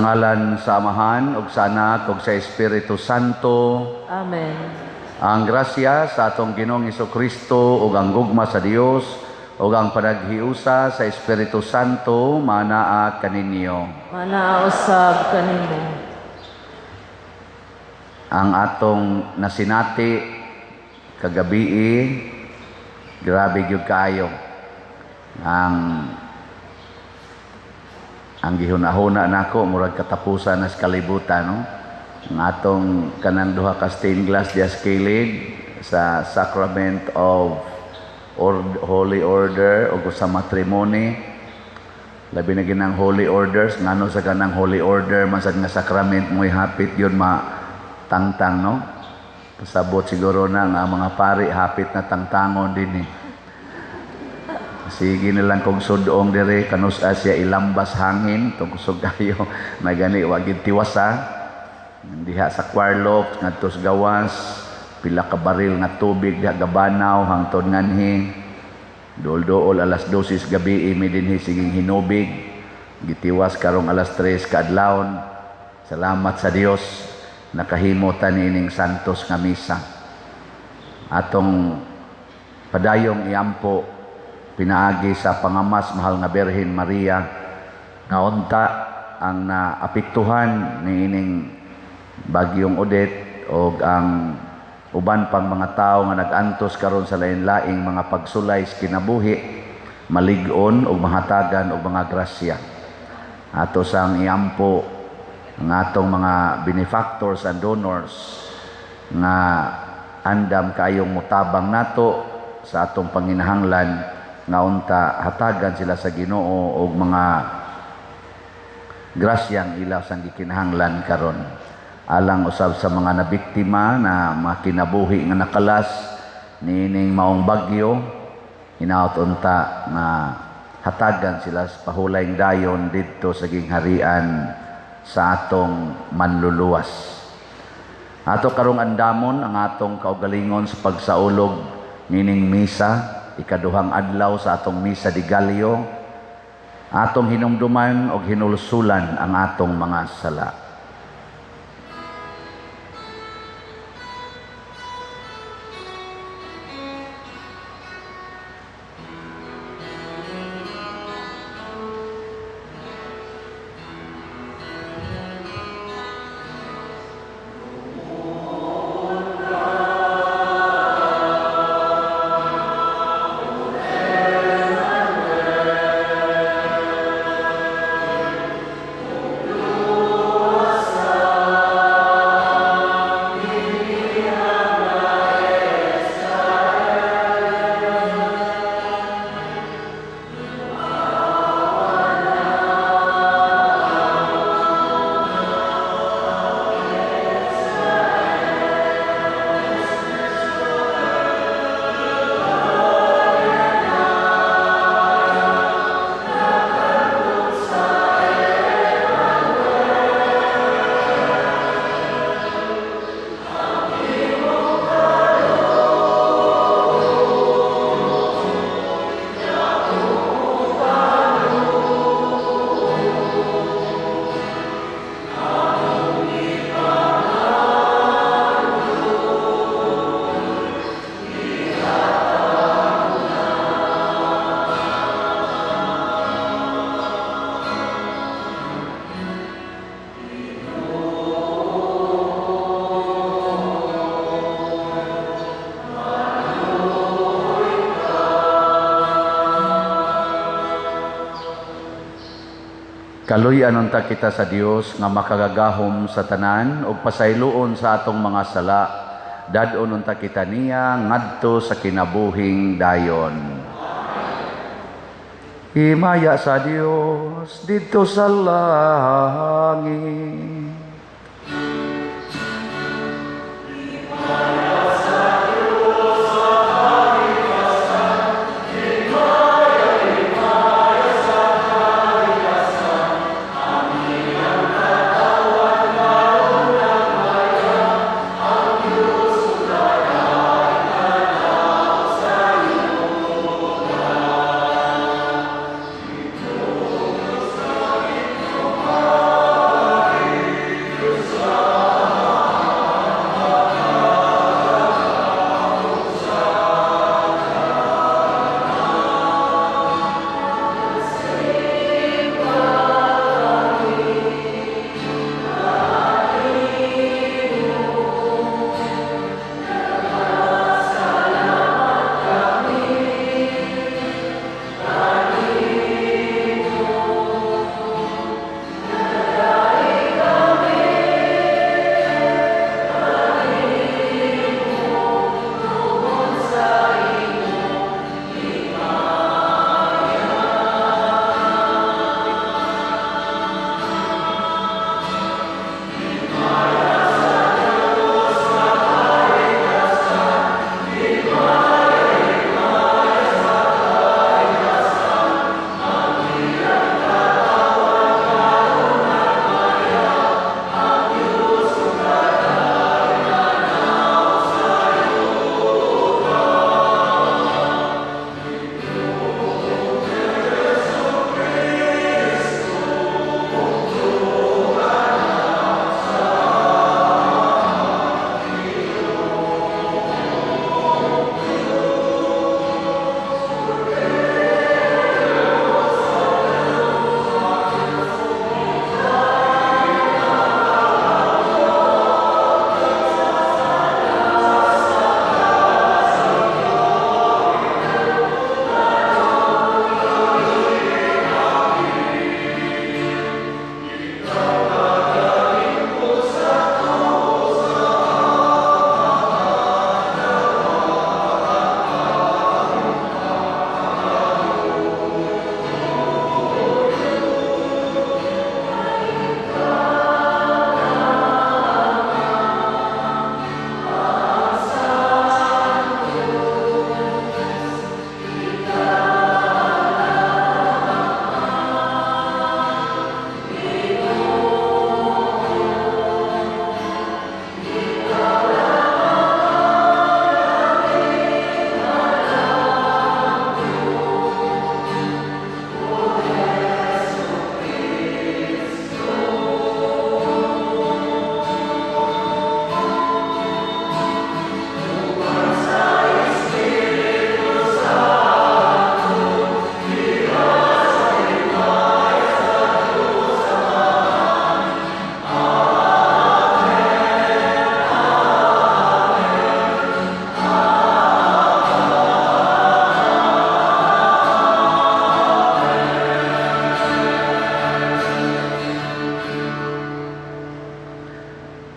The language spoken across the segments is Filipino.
Sa ngalan sa Amahan, ug sa Anak, ug sa Espiritu Santo. Amen. Ang grasya sa atong Ginoong Jesucristo ug ang gugma sa Dios ug ang panaghiusa sa Espiritu Santo manaa kaninyo. Manausab kanimo. Ang atong nasinati kagabi, grabe gyud kaayo. Ang gihuna-huna nako murag katapusan na sa kalibutan, no? Ang atong kanang duha ka stained glass diya sa kilid sa Sacrament of Holy Order o sa matrimony. Labi na ginang Holy Orders, ngano sa kanang Holy Order masad nga sacrament mo'y hapit yun matangtang, no? Pasabot siguro na nga mga pari hapit na tangtangon din eh. Sige na lang kung sudong dire kanus asya ilambas hangin tungkusog kayo na gani wagid tiwasa diha sa kwarlop ngadto sa gawas pila ka baril nga tubig diha gabanaw hangtod nganhi dool-dool alas 12 gabi imi dinhi siging hinubig gitiwas karong alas 3 kaadlawon. Salamat sa Dios nakahimo ta niining santos nga misa. Atong padayong iampo pinaagi sa pangamas mahal nga Birhen Maria nga unta ang naapektuhan niining bagyong Odette o ang uban pang mga tao nga nag-antos karon sa lain-laing mga pagsulay sa kinabuhi malig-on o mahatagan o mga grasya. Ato sang iampo ang atong mga benefactors and donors nga andam kayong mutabang nato sa atong panginahanglan nga unta hatagan sila sa Ginoo og mga grasyang ila sang gikinahanglan karon alang usab sa mga nabiktima na makinabuhi nga nakalas niining maong bagyo hinaut unta na hatagan sila sa pahulaing dayon didto sa gingharian sa atong manluluwas. Ato karong andamon ang atong kaugalingon sa pagsaulog nining misa ikaduhang adlaw sa atong misa di Gallo, atong hinumduman o hinulusulan ang atong mga sala. Kaluy-an unta kita sa Dios nga makagagahom sa tanan ug pasayloon sa atong mga sala. Dadon unta kita niya ngadto sa kinabuhing dayon. Himaya sa Dios didto sa langit.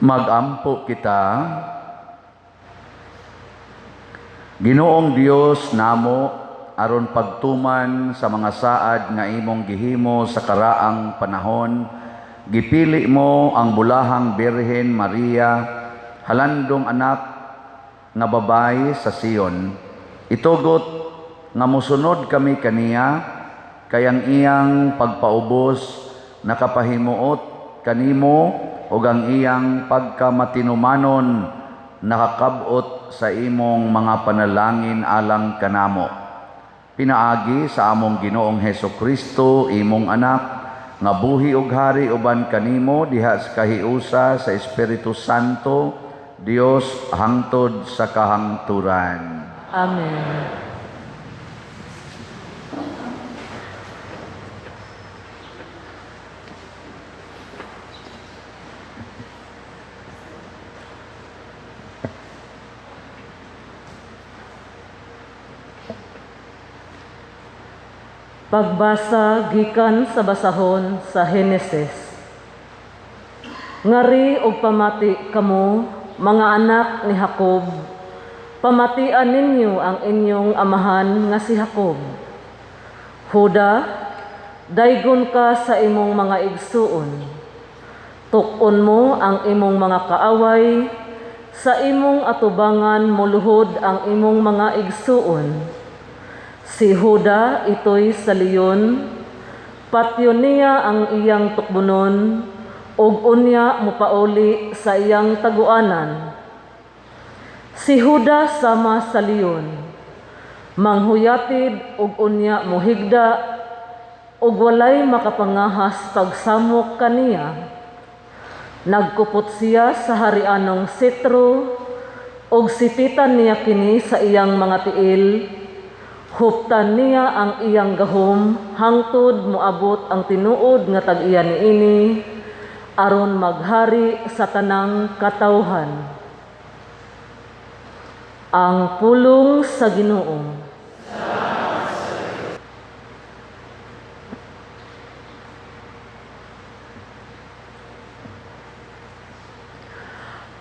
Magampo kita. Ginoong Dios namo, aron pagtuman sa mga saad nga imong gihimo sa karaang panahon, gipili mo ang bulahang Birhen Maria, halandong anak nga babae sa Sion. Itugot nga musunod kami kaniya, kayang iyang pagpaubos nakapahimuot kanimo, ug ang iyang pagkamatinumanon nakakabot sa imong mga panalangin alang kanamo. Pinaagi sa among Ginoong Hesukristo, imong anak, nga buhi ug hari uban kanimo diha sa kahiusa sa Espiritu Santo, Dios hangtod sa kahangturan. Amen. Pagbasa gikan sa basahon sa Henesis. Ngari og pamati kamo, mga anak ni Jacob, pamatian ninyo ang inyong amahan nga si Jacob. Huda, daygon ka sa imong mga igsuon. Tukon mo ang imong mga kaaway, sa imong atubangan muluhod ang imong mga igsuon. Si Huda ito'y sa leon, patyon niya ang iyang tukbunon, ug unya mupauli sa iyang taguanan. Si Huda sama sa leon, manghuyatid ug unya muhigda, ug walay makapangahas pagsamok kaniya. Nagkupot siya sa harianong sitro, ug sipitan niya kini sa iyang mga tiil. Huptan niya ang iyang gahom, hangtod moabot ang tinuod nga tag-iya niini, aron maghari sa tanang katawhan. Ang pulong sa Ginoo.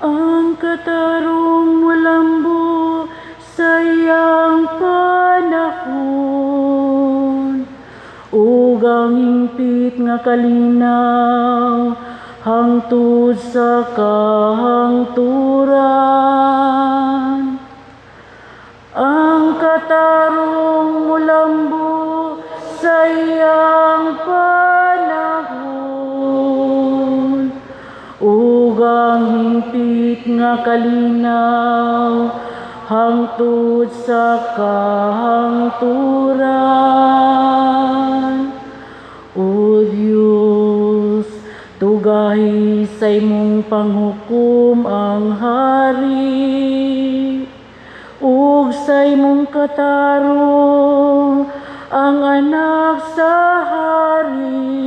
Ang katarong mulambo sa iyang panahon, ug ang hingpit nga kalinaw hangtod sa kahangturan. Ang katarong mulambo sa iyang panahon, ug ang hingpit nga kalinaw hangtod sa kahangturan. O Diyos, tugahi sa imong panghukom ang hari, ug sa imong katarong ang anak sa hari.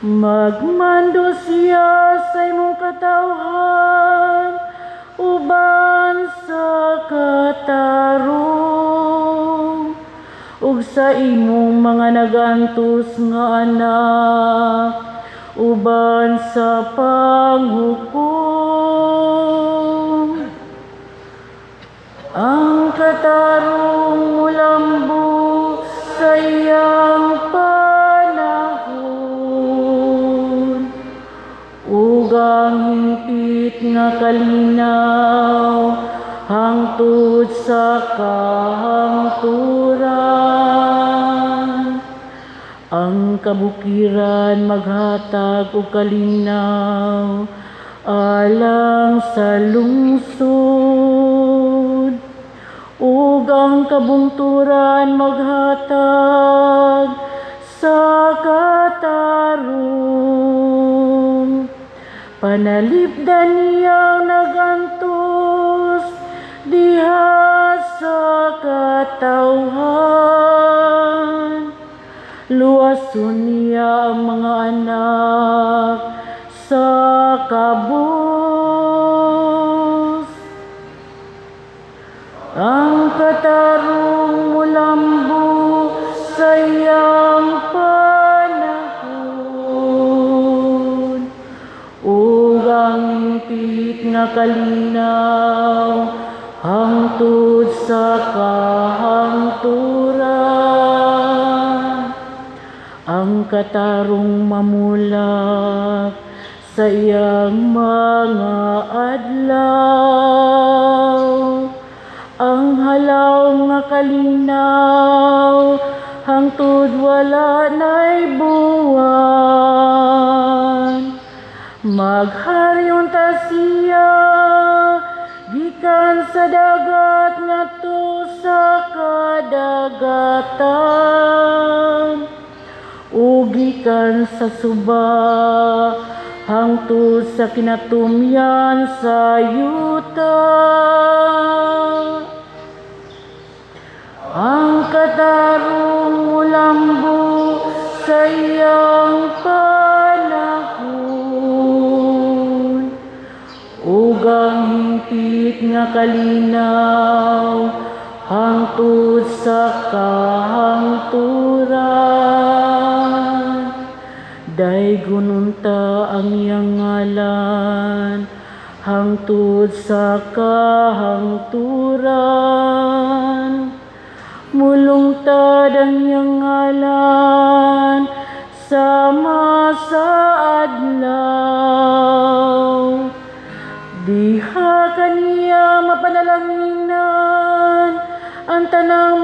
Magmando siya sa imong katawhan, uban sa katarong, ug sa imong mga nagantos nga anak, uban sa panghukom. Ang katarong mulambo sa iyang panahon, ug ang hingpit nga kalinaw hangtod sa kahangturan. Ang kabukiran maghatag og kalinaw alang sa lungsod, ug ang kabungturan maghatag sa katarong. Panalipdan niyang nagantos diha sa katawhan. Luwason niya ang mga anak sa kabus. Ang katarong mulambo sa iyang panahon, ug hingpit nga kalinaw, hangtod sa kahangturan. Ang katarong mamulak sa iyang mga adlaw, ang halaw nga kalinaw, hangtod wala na'y buwan. Magharyon ta siya, gikan sa dagat ngadto sa kadagatan, ug gikan sa suba hangtod sa kinatumyan sa yuta. Ang katarong mulambo sa iyang panahon, ug ang hingpit nga kalinaw, hangtod sa kahangturan. Daygon unta ang iyang ngalan, hangtod sa kahangturan. Mulungtad ang iyang ngalan, sama sa adlaw. Diha kaniya mapanalanginan ang tanang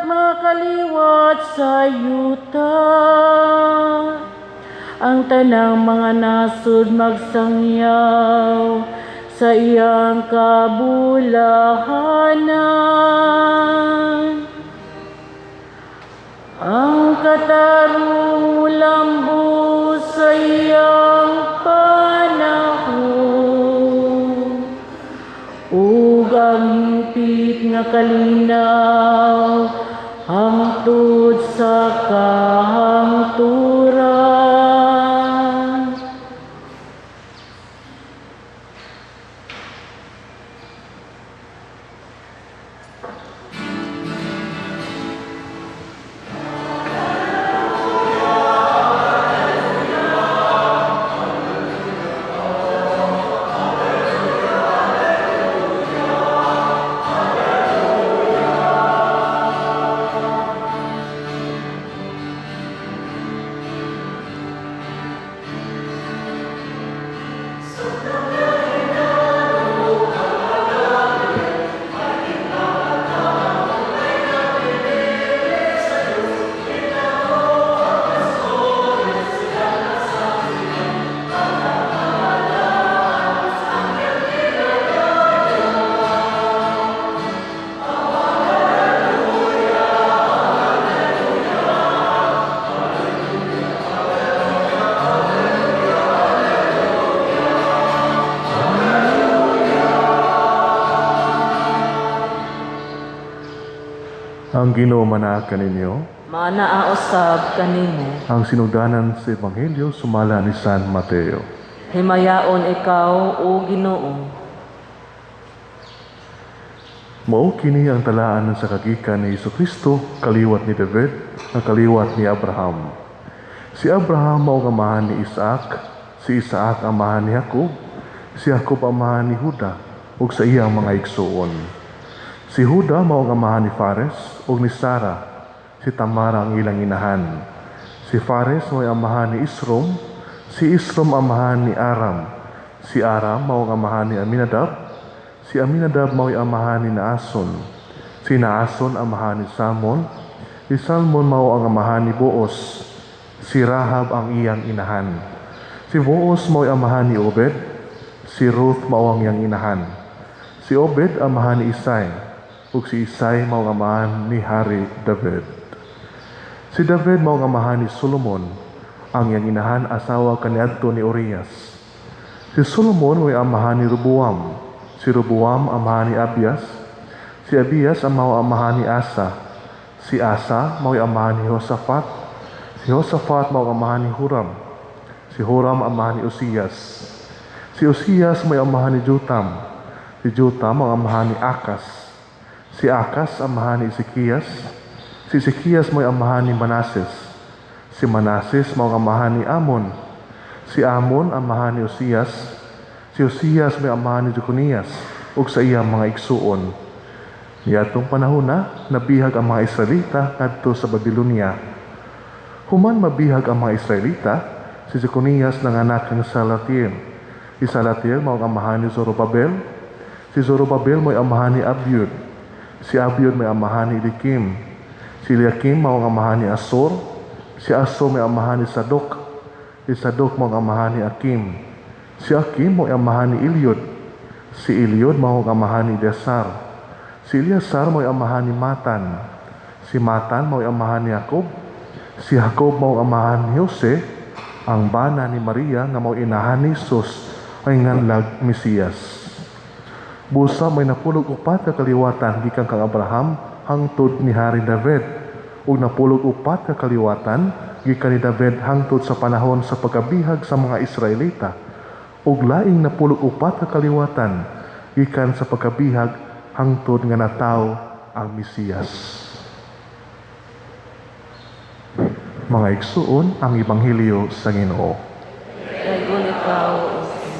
makaliwat sa yuta. Ang tanang mga nasud magsangyaw sa iyang kabulahanan. Ang katarong mulambo sa iyang panahon, ug ang hingpit nga kalinaw, hangtod sa kahangturan. Ang Ginoo manaakan ninyo, Manaaosab kanimo, ang sinugdanan sa Ebanghelyo sumala ni San Mateo. himayaon ikaw o Ginoo. Mao kini ang talaan sa kagikan ni Jesucristo, kaliwat ni David, ang kaliwat ni Abraham. Si Abraham mao ang amahan ni Isaac, si Isaac ang amahan ni Jacob, si Jacob ang amahan ni Juda, ug sa iyang mga igsuon. Si Juda mao ang amahan ni Fares ug ni Sara, si Tamara ang ilang inahan. Si Fares mao ang amahan ni Isrom, si Isrom ang amahan ni Aram, si Aram mao ang amahan ni Aminadab, si Aminadab mao ang amahan ni Naason, si Naason ang amahan ni Salmon, si Salmon mao ang amahan ni Boaz, si Rahab ang iyang inahan. Si Boaz mao ang amahan ni Obed, si Ruth mao ang iyang inahan. Si Obed ang amahan ni Isai, ug si Isai mao ang amahan ni Hari David. Si David mao ang amahan ni Solomon, ang iyang inahan asawa kaniadto ni Urias. Si Solomon mao ang amahan ni Roboam, si Roboam ang amahan ni Abias, si Abias ang mao ang amahan ni Asa, si Asa mao ang amahan ni Josaphat, si Josaphat mao ang amahan ni Huram, si Huram ang amahan ni Uzias, si Uzias mao ang amahan ni Jotam, si Jotam ang amahan ni Akas, si Akas ang amahan ni Ezekias, si Ezekias mo'y amahan ni Manases, si Manases mao ang amahan ni Amon, si Amon ang amahan ni Uzias, Si Josias may amahan ni Jeconias ug sa iyang mga igsuon. Niadtong panahon na nabihag ang mga Israelita ngadto sa Babilonia. Human mabihag ang mga Israelita, si Jeconias nanganak ni Salatiel. Si Salatiel mao ang amahan ni Zorobabel. Si Zorobabel mo'y amahan ni Abiud. Si Abiud may amahan ni Eliakim. Si Eliakim mao ang amahan ni Asor. Si Asor may amahan ni Sadok. Si Sadok mao ang amahan ni Akim. Si Akim mao ang amahan ni Eliud. Si Eliud mao ang amahan ni Eleazar. Si Eleazar mao ang amahan ni Matan. Si Matan mao ang amahan ni Jacob. Si Jacob mao ang amahan ni Jose, ang bana ni Maria nga mao inahan ni Jesus ay nganlag Mesiyas. Busa may napulog upat ka kaliwatan gikan kang Abraham hangtod ni Hari David, ug napulog upat ka kaliwatan gikan ni David hangtod sa panahon sa pagkabihag sa mga Israelita, ug laing napulog upat ka kaliwatan gikan sa pagkabihag hangtod nga nataw ang Mesiyas. Mga igsuon, ang Ebanghelyo sa Ginoo. Dayon ikaw, O Ginoo.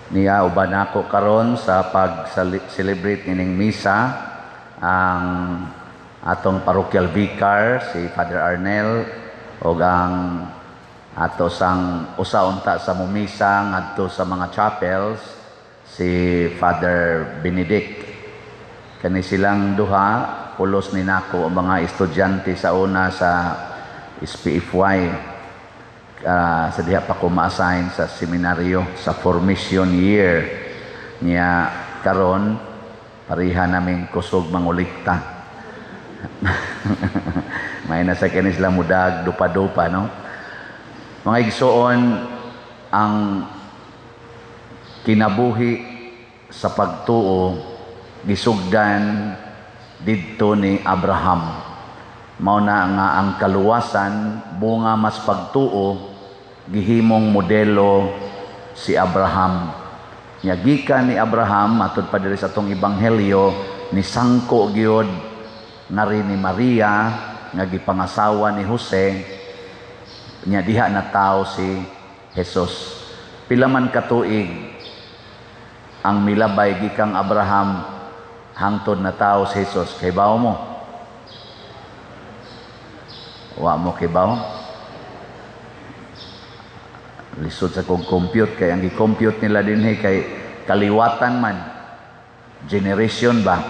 Niya uban ako karon sa pag-celebrate ining misa ang atong parochial vicar si Father Arnel ug ang ato sang usa-unta sa mumisa ngadto sa mga chapels si Father Benedict. Kani silang duha pulos ni nako ang mga estudyante sa una sa SPFY. Sa diha pa ko ma-assign sa seminaryo sa formation year niya karon pariha naming kusog mangulikta. May nasa kani sila mudag dupa-dupa, no? Mga igsoon, ang kinabuhi sa pagtuo gisugdan didto ni Abraham. Mao na nga ang kaluwasan bunga mas pagtuo gihimong modelo si Abraham. Nya gikan ni Abraham matud pa diri sa atong ebanghelyo ni sangko gyud nga rin ni Maria nga gipangasawa ni Jose, nya diha na tao si Jesus. Pila man katuig ang milabay gikang Abraham hangtod na tao si Jesus. Kay bawo mo? Wa mo kibaw? Lisod sa kong compute kay ang gi-compute nila dinhi kay kaliwatan man generation ba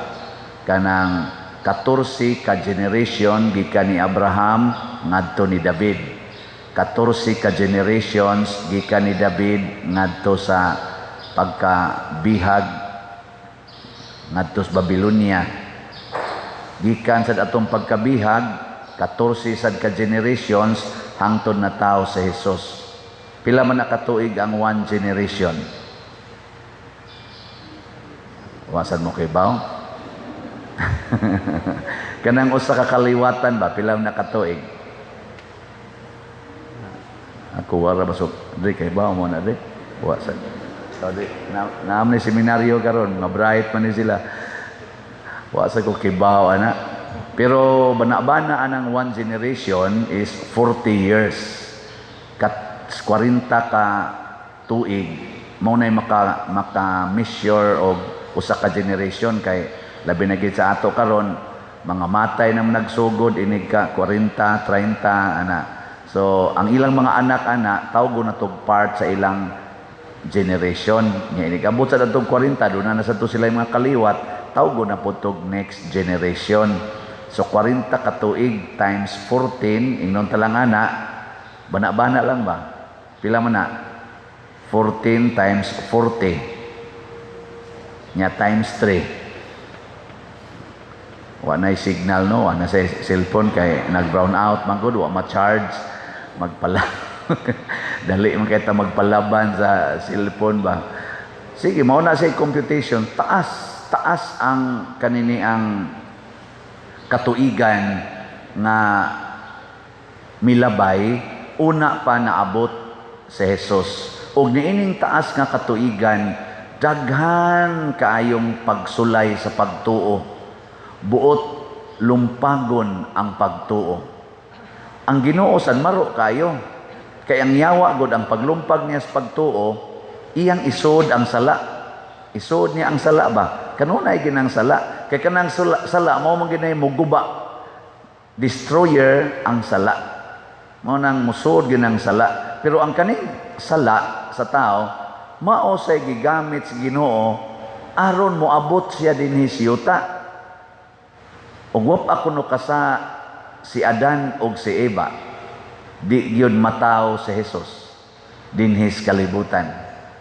kanang 14 ka generation gikan ni Abraham ngadto ni David, 14 ka generations gikan ni David ngadto sa pagkabihag ngadto sa Babylonia. Gikan sa atong pagkabihag 14 sad ka generations hangtod na tao sa Jesus. Pila man nakatuig ang one generation? Wasan mo kay baw? Kanang usa ka kaliwatan ba pila man nakatuig? Ako wala basok di kay baw mo na di. Wasan. So di naam ni seminaryo karon, mabright man ni sila. Wasa ko kay baw ana. Pero bana-bana anang one generation is 40 years. 40 ka tuig mo na maka-measure og usa ka generation kay labi na gid sa ato karon mga matay nang nagsugod inig ka 40, 30 ana. So ang ilang mga anak-anak tawgo na tog part sa ilang generation. Nya inig abot sa datong 40 do na sa to sila mga kaliwat tawgo na putog next generation. So 40 katuig times 14 ingnon talang ana bana-bana lang ba? Pila man na? 14 times 40 nya times 3. Wa na signal no, wa na sa cellphone kay nag-brown out man gud, wa ma-charge magpala. Dali man kay ta magpalaban sa cellphone ba. Sige, mao na say computation, taas ang kanini ang katuigan nga milabay una pa naabot si Jesus. Og niining taas nga katuigan daghan kaayong pagsulay sa pagtuo. Buot lumpagon ang pagtuo. Ang Ginoo san maro kayo. Kay ang yawa gud ang paglumpag niya sa pagtuo, iyang isod ang sala. Isod niya ang sala ba? Kanunay ginang sala. Kay kanang sala mao man ginay muguba. Destroyer ang sala. Mao nang musod ginang sala. Pero ang kaning sala sa tao mao say gigamit sa Ginoo aron moabot siya dinhi sa yuta. Ug wap kuno kasa si Adan ug si Eva. Di gyud mataw si Jesus dinhi sa kalibutan.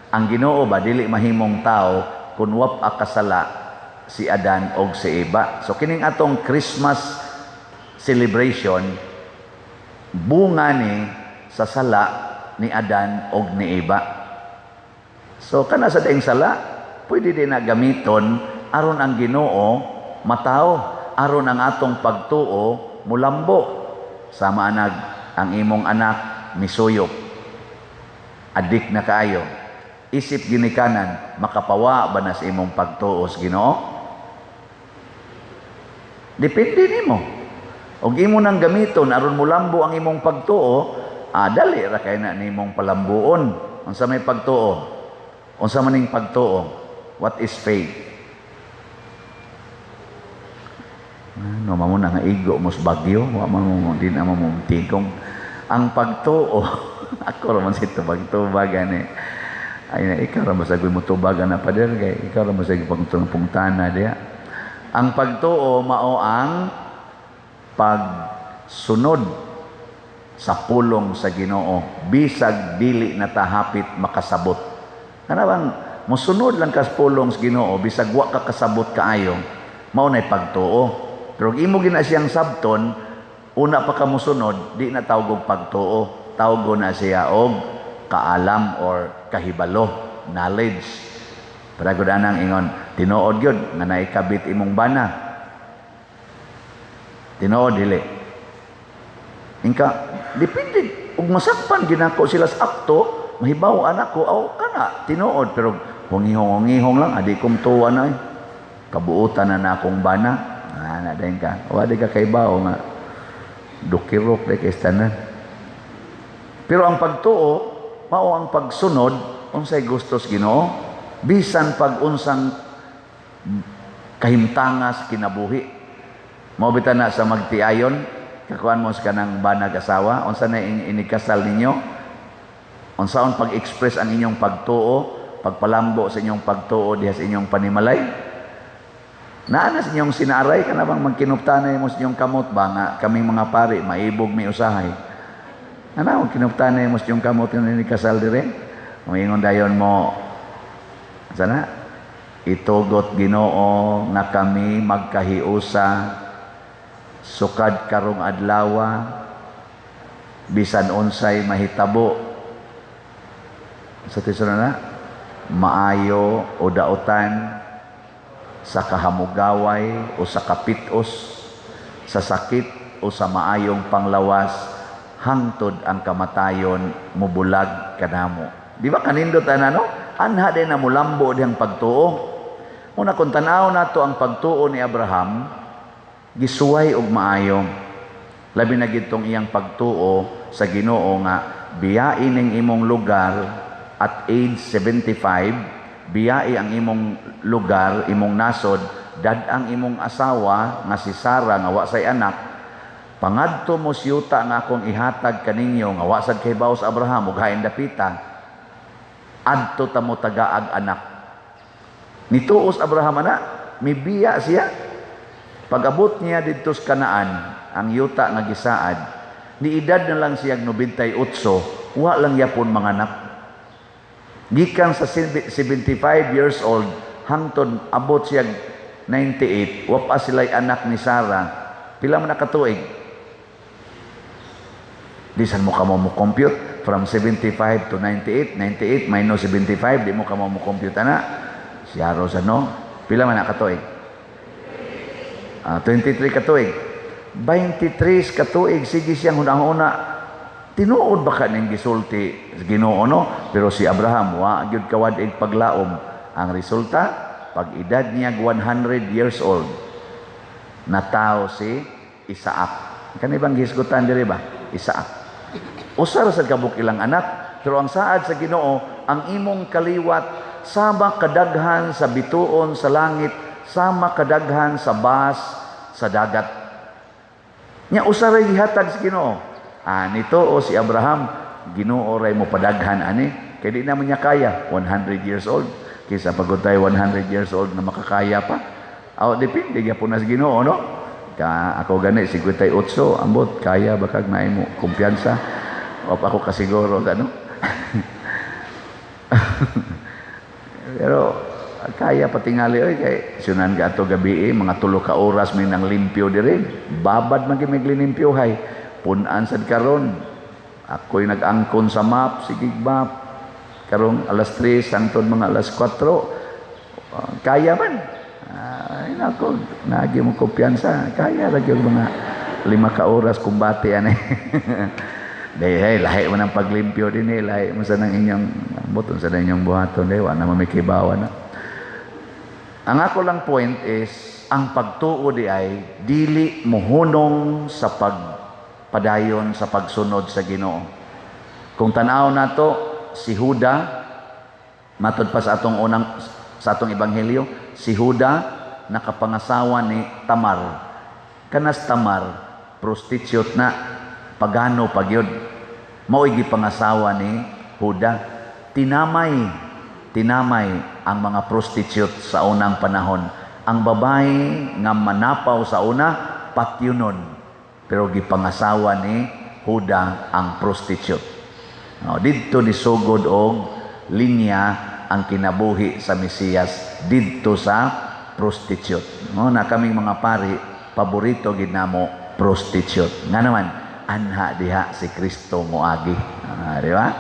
Ang Ginoo ba dili mahimong tao kun wap kasala si Adan ug si Eva. So kining atong Christmas celebration bunga ni sa sala ni Adan ug ni Eva. So kana sa daing sala pwede din na gamiton aron ang Ginoo mataw, aron ang atong pagtuo mulambo. Sama ang imong anak misuyop, adik na kaayo, isip ginikanan, makapawa ba na sa imong pagtuo sa Ginoo? Depende nimo. Og imo nang gamiton aron mulambo ang imong pagtuo, dali ra kay na nimong palambuon. Unsa may pagtuo? Unsa man ning pagtuo? What is faith? No mamuna nga igo mos bagyo, wa man din amo mo tigong. Ang pagtuo, ako raman si tubag-tubagan eh. Ay na, ikaw raman sa mo tubagan na pader, kay ikaw raman sa pangtana diya. Ang pagtuo, mao ang pagsunod sa pulong sa Ginoo. Bisag dili na tahapit makasabot. Kanabang, musunod lang ka sa pulong sa Ginoo, bisag wa ka kasabot kaayo, mao na'y pagtuo. Pero imo gina siyang sabton, una pa ka musunod, di na tawag og pagtuo. Tawag na siya og kaalam or kahibalo, knowledge. Para gud anang ingon, tinuod gyud nga naikabit imong bana. Tinuod dili. Ingka depende ug masakpan ginako sila sa akto, mahibaw anak ko aw kana tinuod pero hungihong lang adi kom tuwa na. Kabuutan na akong bana. Na dayon ka. Wa di ka kaibaw nga dukirok de kestanan. Pero ang pagtuo mao ang pagsunod unsay gustos Ginoo bisan pag unsang kahimtangas kinabuhi. Mao bitan na sa magtiayon kakuan mo sa kanang banag asawa unsa na inikasal ninyo, unsaon pag-express ang inyong pagtuo, pagpalambo sa inyong pagtuo diha sa inyong panimalay. Naana sa inyong sinaray ka na bang magkinuptanay mo sa inyong kamot ba nga kaming mga pari, maibog may usahay. Ano, kinuptanay mo sa inyong kamot nga ninikasal dire? Umingon dayon mo, sana, itugot Ginoo nga kami magkahiusa, sukad karong adlawa, bisan unsay mahitabo. Sa tisunod na, maayo o dautan, sa kahamugaway o sa kapitos, sa sakit o sa maayong panglawas, hangtod ang kamatayon mubulag kanamo. Di ba kanindot ano? Anha din na mulambo diyang pagtuo. Una kung tanaw nato ang pagtuo ni Abraham, gisuway og maayo. Labi na gitong iyang pagtuo sa Ginoo nga biyain ning imong lugar at age 75. Biyai ang imong lugar, imong nasod, dad-ang imong asawa nga si Sarah nga wa say anak, pangadto mo siyuta nga akong ihatag kaninyo nga wa sad kay baos Abraham ug hain dapita, adto ta mo tagaag anak. Nituos Abraham ana, mibiya siya. Pag-abot niya didto sa Kanaan, ang yuta nga gisaad, ni edad na lang siya 98, wa lang yapon manganak. Gikan sa 75 years old hangtod abot siya 98, wa pa sila'y anak ni Sarah. Pila man nakatuig? Disan mo ka mo compute from 75 to 98, 98 minus 75, di mo ka mo compute na. Siya Rosa no? Pila man nakatuig? 23 katuig. 23 katuig sige siyang hunang-una. Tinuod ba ka ning gisulti sa Ginoo no? Pero si Abraham wa gyud kawadig paglaom. Ang resulta, pag edad niya 100 years old, na tao si Isaac. Kanibang gisgutan diri ba? Isaac. Usa ra sad kabuk ilang anak, pero ang saad sa Ginoo, ang imong kaliwat sama kadaghan sa bituon sa langit, sama kadaghan sa bas sa dagat. Nya usa ra gihatag sa Ginoo. Nito o si Abraham, Ginoo ray mo padaghan ani, kay di naman niya kaya 100 years old. Kaysa pagod tayo 100 years old na makakaya pa. Depende gyapon na sa Ginoo, no? Ako gani 58 ambot kaya bakag naay mo kumpiyansa. O ako kasiguro ano. Pero kaya patingali oy kay sunan ka ato gabi mga 3 ka oras may nang limpyo diri. Babad man gyud limpyohay. Punan sad karon. Ako'y nag-angkon sa map, sige map. Karong alas 3 hangtod mga alas 4. Kaya man. Ay nako, nagi mo kumpiyansa. Kaya ra gyud mga 5 ka oras kumbate ani. Dahil lahi mo ng paglimpyo din lahi mo sa nang inyong buton sa inyong buhaton wa na mamikibawa na. Ang ako lang point is ang pagtuo di ay dili mohunong sa pagpadayon sa pagsunod sa Ginoo. Kung tanaw nato si Huda matod pa sa atong ebanghelyo, si Huda nakapangasawa ni Tamar. Kanas Tamar prostitute na pagano pagyod mao'y gipangasawa ni Huda. Tinamay ang mga prostitute sa unang panahon. Ang babae nga manapaw sa una patyunon, pero gipangasawa ni Huda ang prostitute. Didto ni sugod og linya ang kinabuhi sa Mesiyas didto sa prostitute. Na kaming mga pari paborito gid namo prostitute. Nga naman anha diha si Kristo moagi. Di ba?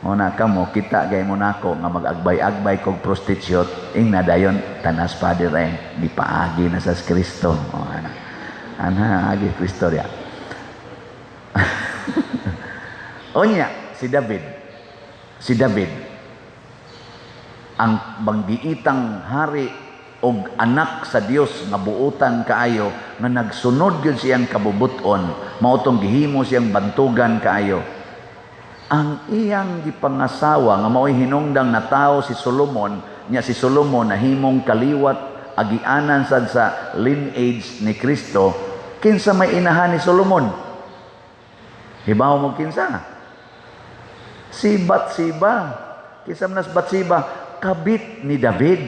Una ka mo, kita gay mo nako nga mag-agbay-agbay kog prostitute, ing nadayon tanas pa dire, di paagi na sa Kristo. Anha agi Kristo diya. Onya, si David, ang banggiitang hari og anak sa Dios nga buutan kaayo nga nagsunod gyud siyang kabubuton mao tong gihimo siyang bantugan kaayo. Ang iyang gipangasawa nga mao'y hinungdang na tao si Solomon, nya si Solomon nahimong kaliwat agianan sad sa lineage ni Kristo. Kinsa may inahan ni Solomon? Hibaw mo kinsa? Si Batsiba. Kinsa man si Batsiba? Kabit ni David.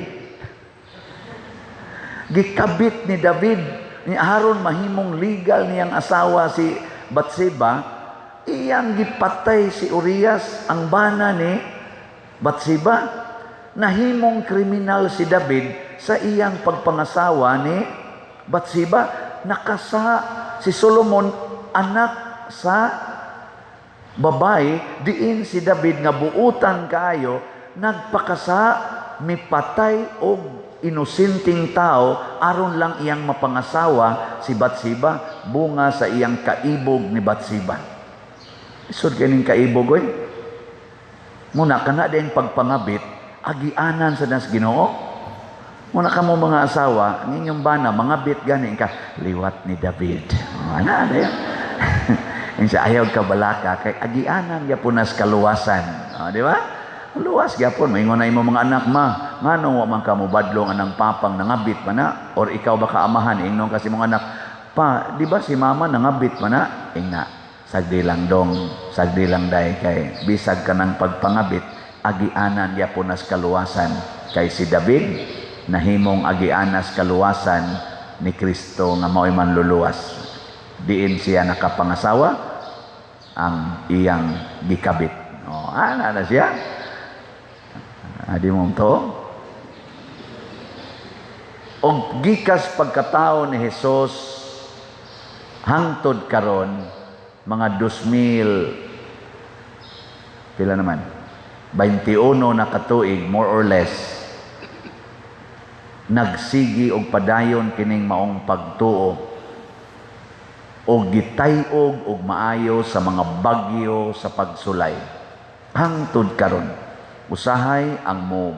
Gikabit ni David ni aron mahimong legal niyang asawa si Batsiba, iyang gipatay si Urias ang bana ni Batsiba. Nahimong kriminal si David sa iyang pagpangasawa ni Batsiba. Nakasa si Solomon anak sa babae, diin si David nga buutan kaayo nagpakasa mipatay og inusinting tao aron lang iyang mapangasawa si Batsiba, bunga sa iyang kaibog ni Batsiba. Isod kaning kaibog oy. Muna kana din pagpangabit agianan sa nas Ginoo. Muna ka mo mga asawa, ang inyong bana mangabit gani ka liwat ni David. Ana yan. Insa ayaw ka balaka kay agianan gyapon nas kaluwasan. Di ba? Luwas gyapon maingon na imo mga anak ngano wa man ka mo badlong anang papang nangabit man na or ikaw ba kaamahan ingnon kasi mga anak pa di ba si mama nangabit man na ingna sagdi lang dong sagdi lang day kay bisag ka ng pagpangabit agianan gyapon nas kaluwasan kay si David nahimong agianas kaluwasan ni Kristo nga mao'y manluluwas diin siya nakapangasawa ang iyang gikabit. Ana na siya. Adi mo to. Og gikas pagkatao ni Hesus hangtod karon mga 2000 pila naman 21 na katuig more or less nagsigi og padayon kining maong pagtuo og gitay-og og maayo sa mga bagyo sa pagsulay hangtod karon. Usahay ang mo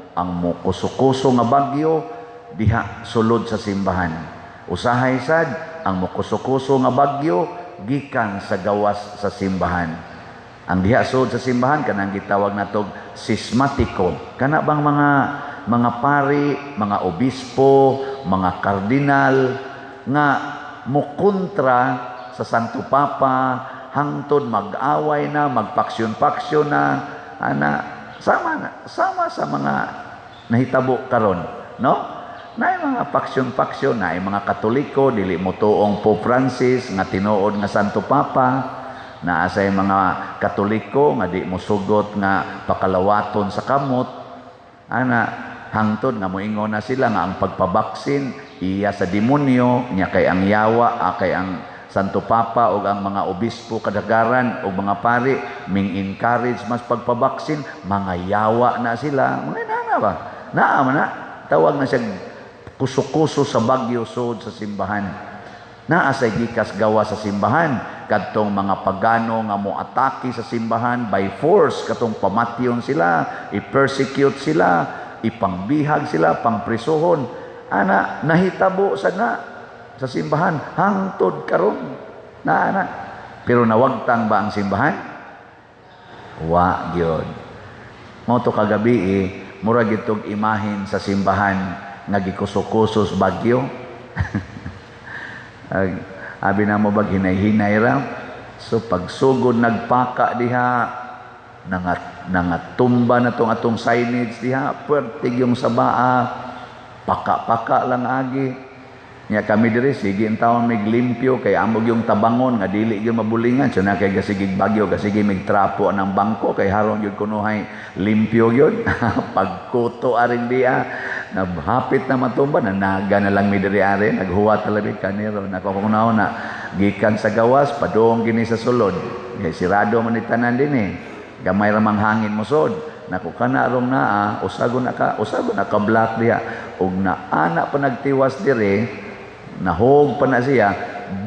kusukuso nga bagyo diha sulod sa simbahan. Usahay sad ang mukuso-kuso nga bagyo gikan sa gawas sa simbahan. Ang diha sud sa simbahan kanang gitawag natog sismatiko. Kana bang mga pari, mga obispo, mga kardinal nga mukontra sa Santo Papa hangtod mag-away na, magpaksyon-paksyon na, sama sa mga nahitabo karon, no? Na mga paksyon-paksyon, na mga Katoliko dili mo tuong Pope Francis nga tinuod nga Santo Papa, na asay mga Katoliko nga di mo sugot nga pakalawaton sa kamot, hangtod nga moingon na sila nga ang pagpabaksin iya sa demonyo, nya kay ang yawa, kay ang Santo Papa o ang mga obispo kadagaran o mga pari ming-encourage mas pagpabaksin, mga yawa na sila. Mga nana ba? Naama na. Tawag na siya kuso-kuso sa bagyo sud sa simbahan. Naa say gikas gawa sa simbahan kadtong mga pagano nga moatake sa simbahan by force, katong pamatyon sila, i-persecute sila, ipangbihag sila, pangprisuhon. Nahitabo sad na sa simbahan hangtod karon. Na. Pero nawagtang ba ang simbahan? Wa gyud. Mo to kagabi mura gitog imahin sa simbahan nga gikuso-kusos bagyo. Abi na mo bag hinay-hinay ra. So pagsugod nagpaka diha, nangatumba na tong atong signage diha, pertig yung sabaa, paka-paka lang agi. Nya kami diri sige taon mig limpyo kay amog yung tabangon nga dili gyud mabulingan, so na kay gasigig bagyo, gasige mig trapo ng bangko kay haron gyud kunuhay limpyo gyud. Pagkuto aring diha, nabhapit na matumba, nanaga na lang mi diri ari, naghuwat talabi kaniro, nakukunaw na gikan sa gawas padung kini sa sulod. Kay sirado man ni tanan dinhi. Gamay ra mang hangin mosod. Naku kana rong naa, usagon na ka black diha. Ug ana pa nagtiwas diri, nahog pa na siya,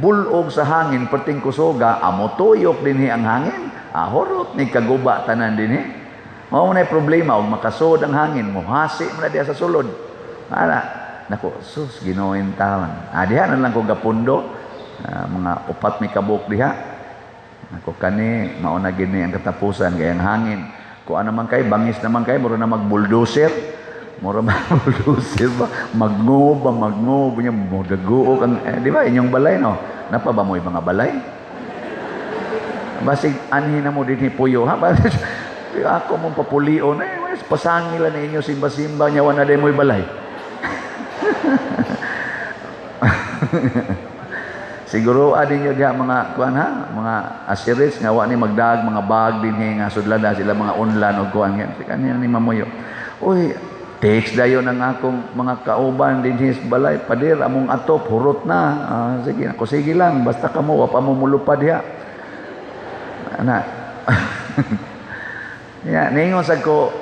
bulog sa hangin perting kusoga, amo tuyok dinhi ang hangin. Horot ni kaguba tanan dinhi. Mao na problema og makasod ang hangin, muhasi man diha sa sulod. Nako, sus Ginoon taon. Diha na lang ko gapundo, mga upat mi kabuk diha. Nako kani mao na gini ang katapusan kay ang hangin. Kuan naman kay bangis naman kay mura na mag-bulldozer. Mura mag-bulldozer ba? Magngub niya mo daguo kang di ba inyong balay no? Napa ba mo mga balay? Basig anhi na mo dinhi puyo ha. Ako mong papulion pasangila na inyo simba-simba nya wana day mo'y balay. Siguro adin nyo diha mga kuan ha, mga asiris nga wa ni magdag mga bag dinhi nga sudlada sila mga unlan og kuan nga kanya ni mamuyo. Uy, text dayon ang akong mga kauban dinhi sa balay, padir among atop hurot na. Sige ako sige lang basta kamo wa pa mo mulupad diha. Ningon sad ko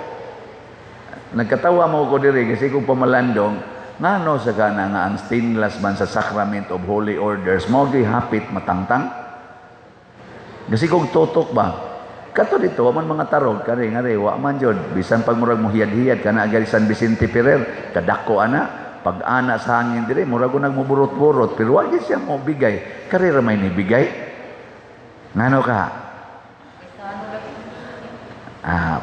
nagkatawa mo ko diri kasi kung pamalandong ngano sa kana nga ang stainless man sa Sacrament of Holy Orders mo gihapit matangtang. Kasi kung tutok ba kato dito man mga tarog kare nga wa man jud bisan pag murag mohiyad-hiyad kana agad San Vicente Ferrer kadako ana pag ana sa hangin dire murag nagmuburot-burot pero wa gyud siya mo bigay kare ra may ni bigay. Ngano ka?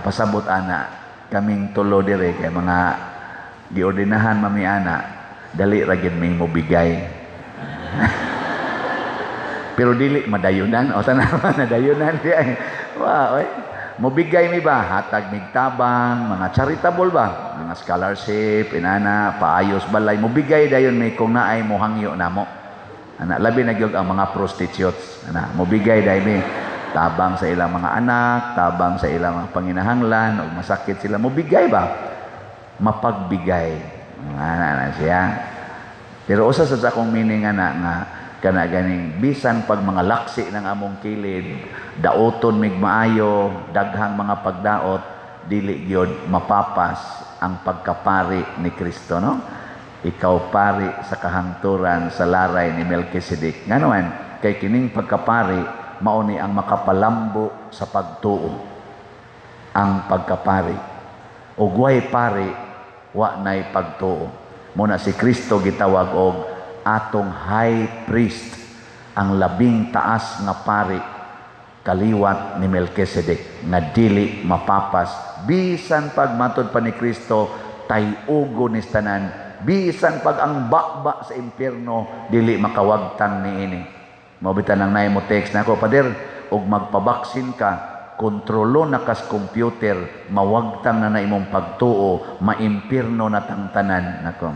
Pasabot ana kaming tulo dire kay mga giordinahan mami ana dali ra gyud may mobigay. Pero dili madayunan o tanawa na dayunan diay. Oy. Mobigay mi ba hatag mig tabang, mga charitable ba, mga scholarship inana paayos balay mobigay dayon may kung naay mo hangyo namo. Labi na gyud ang mga prostitutes. Mobigay dayon mi tabang sa ilang mga anak, tabang sa ilang mga panginahanglan o masakit sila mobigay ba? Mapagbigay na siya. Pero usa sa akong meaning nga kana ganing bisan pag mga laksi ng among kilid daoton mig maayo daghang mga pagdaot dili gyud mapapas ang pagkapari ni Kristo no. Ikaw pari sa kahangturan sa laray ni Melkisedek. Nganoan kay kining pagkapari mao ni ang makapalambo sa pagtuo. Ang pagkapari ug way pari wa nay pagtuo. Muna si Kristo gitawag og atong high priest, ang labing taas nga pari kaliwat ni Melchizedek nga dili mapapas bisan pag matud pa ni Kristo tay-ugo ni tanan, bisan pag ang bakba sa impyerno dili makawagtang niini. Mabitan lang na mo text na ako, Pader, og magpabaksin ka, kontrolo na kas computer, mawagtang na imong pagtuo, maimpirno na tangtanan. Nako,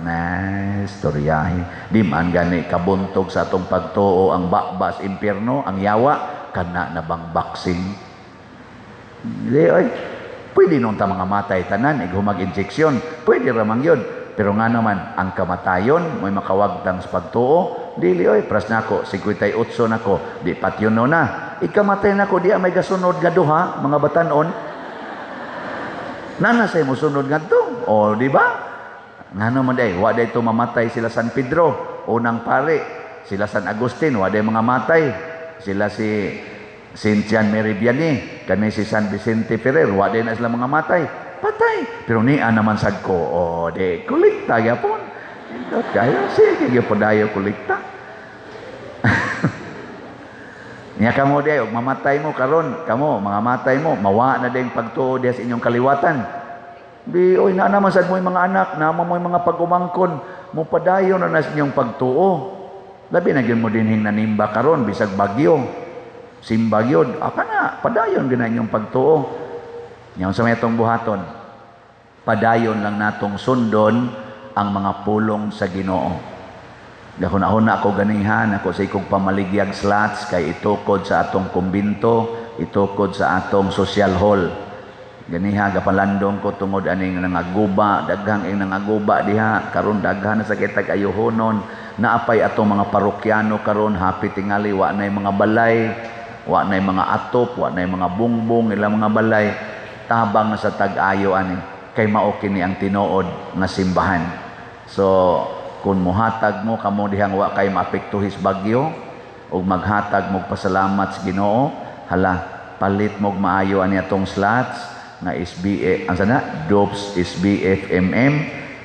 storyahe. Di man gani kabuntog sa atong pagtuo ang bakba sa impyerno, ang yawa, kana na bang baksin? Di, oy, pwede nung ta mga matay tanan, humag-injeksyon, pwede ramang yun. Pero nga naman, ang kamatayon, may makawagtang sa pagtuo, dili, oy, pras na ako, 58 na ako, di patyon no na. Ikamatay na ko, di may gasunod nga duha, mga batanon. Nanasay mo sunod nga to, o di ba? Nga naman day, waday ito mamatay sila San Pedro, unang pare, sila San Agustin, waday mga matay. Sila si Saint John Mary Vianney, kani si San Vicente Ferrer, waday na sila mga matay. Patay. Pero niya naman sad ko, de, kulikta yapon. Kaya, sige, yapon dayo kulikta. Niya kamo de, mamatay mo karon, kamo, mga matay mo, mawa na din pagtuo de sa inyong kaliwatan. Di, oy, na naman sad mo yung mga anak, naman mo yung mga pag-umangkon, mo padayon na sa inyong pagtuo. Labi na gyud mo dinhing nanimba karon bisag bagyo. Simba gyud. Aka na padayon gyud na inyong pagtuo. Nya sa may atong buhaton. Padayon lang natong sundon ang mga pulong sa Ginoo. Dahon-ahon ako ganihan ako sa ikong pamaligyag slots kay itukod sa atong kumbinto, itukod sa atong social hall. Ganiha gapalandong ko tungod aning nangaguba, daghang ing nangaguba diha karon daghan na sa kitag ayuhonon. Naapay atong mga parokyano karon happy tingali wa nay mga balay, wa nay mga atop, wa nay mga bungbong ilang mga balay, tabang na sa tag-ayo ani kay mao kini ang tinuod nga simbahan. So kung muhatag mo kamo dihang wa kay maapektuhis bagyo ug maghatag mo pasalamat sa Ginoo, hala palit mo maayo ani atong slots nga SBA ang sana DOPS SBFMM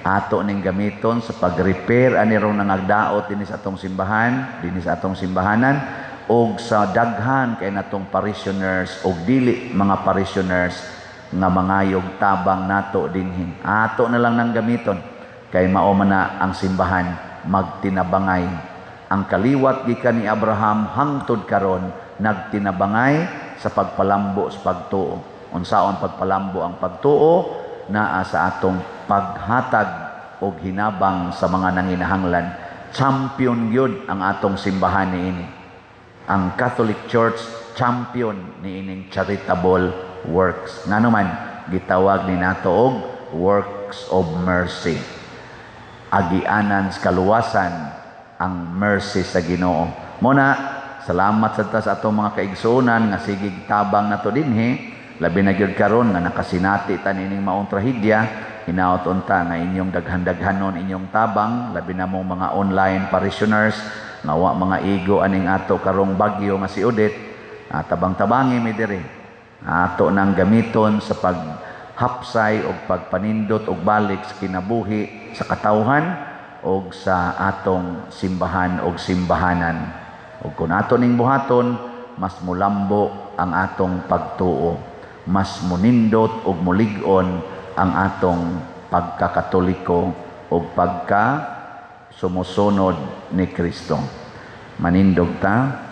ato ning gamiton sa pag-repair ani rong nangagdaot dinhi sa atong simbahan, dinhi sa atong simbahanan og sa daghan kay natong parishioners og dili mga parishioners nga mangayog tabang nato dinhi. Ato na lang nang gamiton kay mao man na ang simbahan magtinabangay. Ang kaliwat gikan ni Abraham hangtod karon nagtinabangay sa pagpalambo sa pagtuo. Unsaon pagpalambo ang pagtuo? Naa sa atong paghatag o hinabang sa mga nanginahanglan. Champion yun ang atong simbahan niini. Ang Catholic Church, champion niining charitable works. Nga naman, gitawag ni nato og works of mercy. Agianan sa kaluwasan ang mercy sa Ginoo. Muna, salamat sa atong mga kaigsuonan nga sigig tabang nato dinhi. Labi na gyud karon nga nakasinati ta nining maong trahedya, hinaot unta nga inyong daghan-daghanon inyong tabang, labi na mong mga online parishioners nga wa mga igo aning ato karong bagyo nga si Odette, tabang-tabangi mi diri. Ato nang gamiton sa paghapsay o pagpanindot og balik sa kinabuhi sa katawhan o sa atong simbahan o simbahanan. O kung ato ning buhaton, mas mulambo ang atong pagtuo. Mas munindot ug mulig-on ang atong pagkakatoliko ug pagka sumusunod ni Kristo. Manindog ta,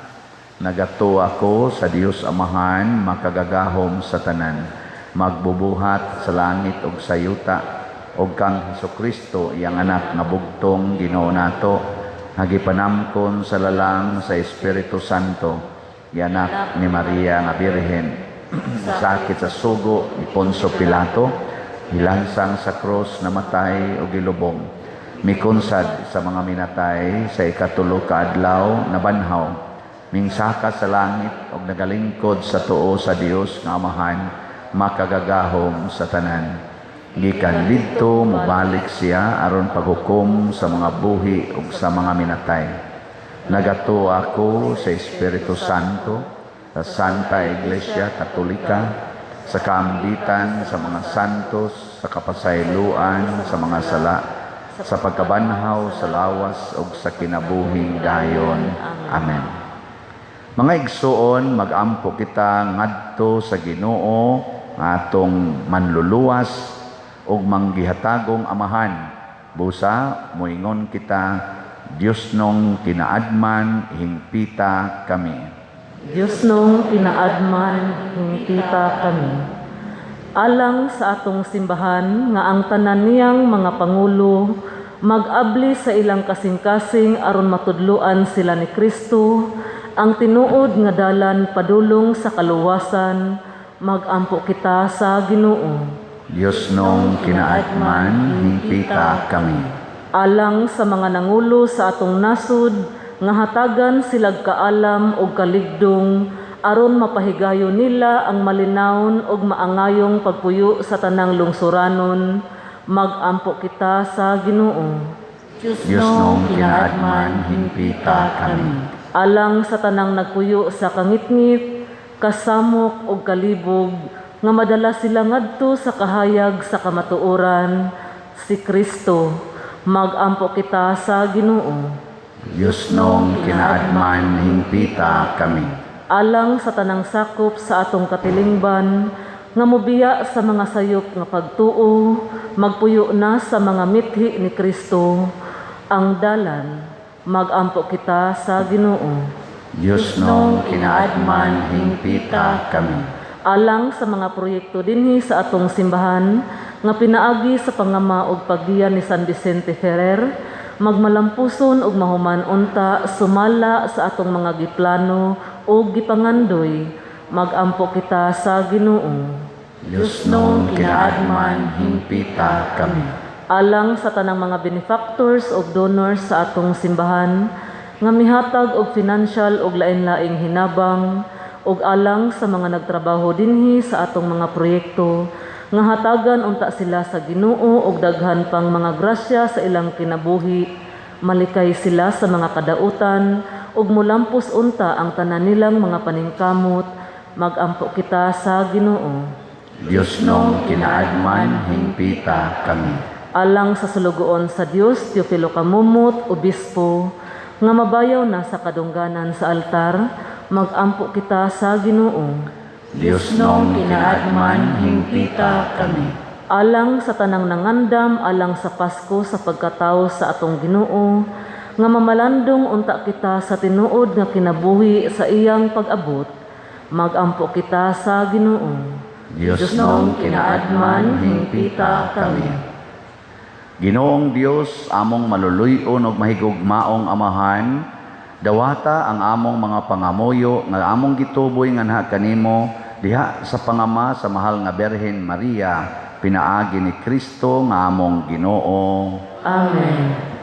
nagato ako sa Dios Amahan, makagagahom sa tanan, magbubuhat sa langit ug sa yuta, ug kang Hesukristo iyang anak nga bugtong Ginoo nato, hagipanamkon sa lalang sa Espiritu Santo, yanak ni Maria nga Birhen, sakit sa sugo ni Poncio Pilato, hilansang sa krus namatay o gilubong, mikunsad sa mga minatay sa ikatulo ka adlaw na banhaw, mingsaka sa langit o nagalingkod sa tuo sa Dios nga Amahan, makagagahom sa tanan. Gikan didto mobalik siya aron paghukom sa mga buhi ug sa mga minatay. Nagato ako sa Espiritu Santo, sa Santa Iglesia Katolika, sa kaambitan sa mga santos, sa kapasayloan sa mga sala, sa pagkabanhaw sa lawas ug sa kinabuhing dayon. Amen. Mga igsoon, mag-ampo kita ngadto sa Ginoo nga atong manluluwas ug manggihatagong amahan. Busa moingon kita, Dios nung kinaadman hingpita kami. Diyos nung kinaadman hingpita kami. Alang sa atong simbahan nga ang tanan niyang mga pangulo mag-abli sa ilang kasing-kasing aron matudloan sila ni Kristo, ang tinuod nga dalan padulong sa kaluwasan, mag-ampo kita sa Ginoo. Diyos nung kinaadman hingpita kami. Alang sa mga nangulo sa atong nasud nga hatagan silag kaalam ug kaligdong aron mapahigayon nila ang malinawon ug maangayong pagpuyo sa tanang lungsuranon, mag-ampo kita sa Ginoo. Diyos nung kinaadman hingpita kami. Alang sa tanang nagpuyo sa kangitngit, kasamok ug kalibog, nga madala sila ngadto sa kahayag sa kamatuoran, si Kristo, mag-ampo kita sa Ginoo. Diyos nung kinaadman hingpita kami. Alang sa tanang sakop sa atong katilingban, nga mobiya sa mga sayop nga pagtuo, magpuyo na sa mga mithi ni Kristo, ang dalan, mag-ampo kita sa Ginoo. Diyos nung kinaadman hingpita kami. Alang sa mga proyekto dinhi sa atong simbahan nga pinaagi sa pangama ug paggiya ni San Vicente Ferrer, magmalampuson ug mahuman unta sumala sa atong mga giplano ug gipangandoy, mag-ampo kita sa Ginoo. Diyos nung kinaadman hingpita kami. Alang sa tanang mga benefactors ug donors sa atong simbahan nga mihatag og financial ug lain-laing hinabang, ug alang sa mga nagtrabaho dinhi sa atong mga proyekto nga hatagan unta sila sa Ginoo ug daghan pang mga grasya sa ilang kinabuhi, malikay sila sa mga kadautan ug mulampos unta ang tanan nilang mga paningkamot, mag-ampo kita sa Ginoo. Diyos nung kinaadman hingpita kami. Alang sa sulugoon sa Dios, Teofilo Kamumot, Obispo, nga mabayaw na sa kadungganan sa altar, mag-ampo kita sa Ginoo. Diyos nung kinaadman hingpita kami. Alang sa tanang nangandam, alang sa Pasko sa pagkatao sa atong Ginoo, nga mamalandong unta kita sa tinuod nga kinabuhi sa iyang pag-abot, mag-ampo kita sa Ginoo. Diyos nung kinaadman hingpita kami. Ginoong Dios, among maluluyon ug mahigugmaong amahan, dawata ang among mga pangamuyo nga among gituboy nga naha kanimo diha sa pangama sa mahal nga Berhen Maria, pinaagi ni Kristo nga among Ginoo. Amen.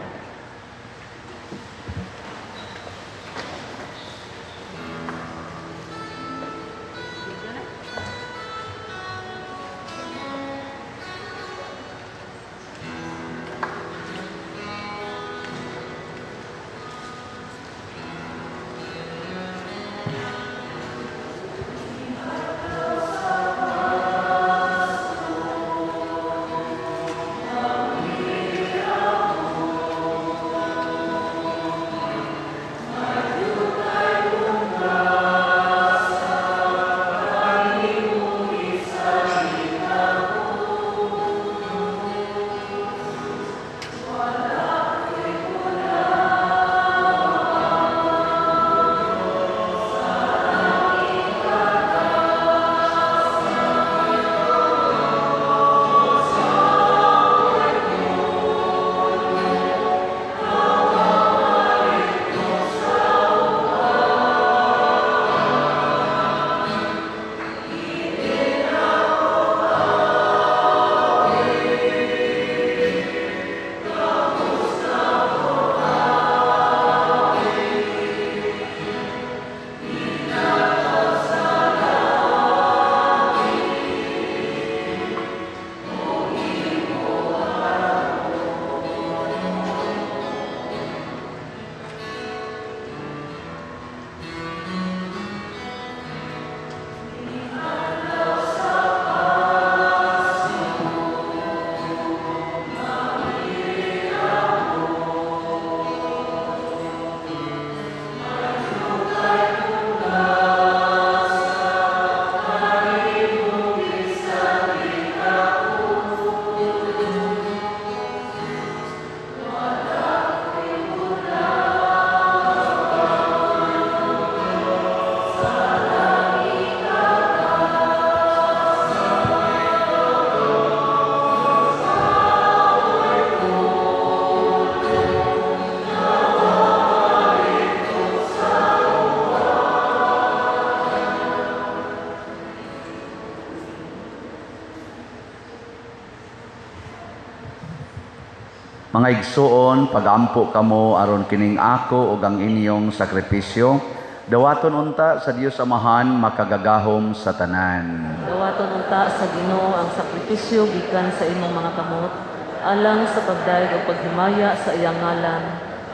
Mga igsuon, pagampo kamo aron kining ako ug ang inyong sakripisyo, dawaton unta sa Dios Amahan makagagahom sa tanan. Dawaton unta sa Ginoo ang sakripisyo gikan sa imong mga kamot, alang sa pagdayeg ug paghimaya sa iyang ngalan,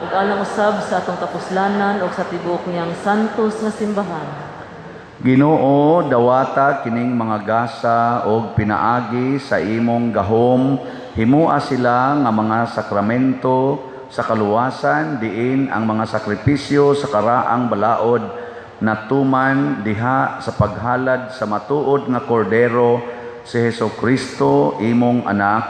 ug alang usab sa atong kapuslanan ug sa tibuok niyang santos nga simbahan. Ginoo, dawata kining mga gasa og pinaagi sa imong gahom, himua sila nga mga sakramento sa kaluwasan diin ang mga sakripisyo sa karaang balaod natuman diha sa paghalad sa matuod nga kordero si Hesukristo imong anak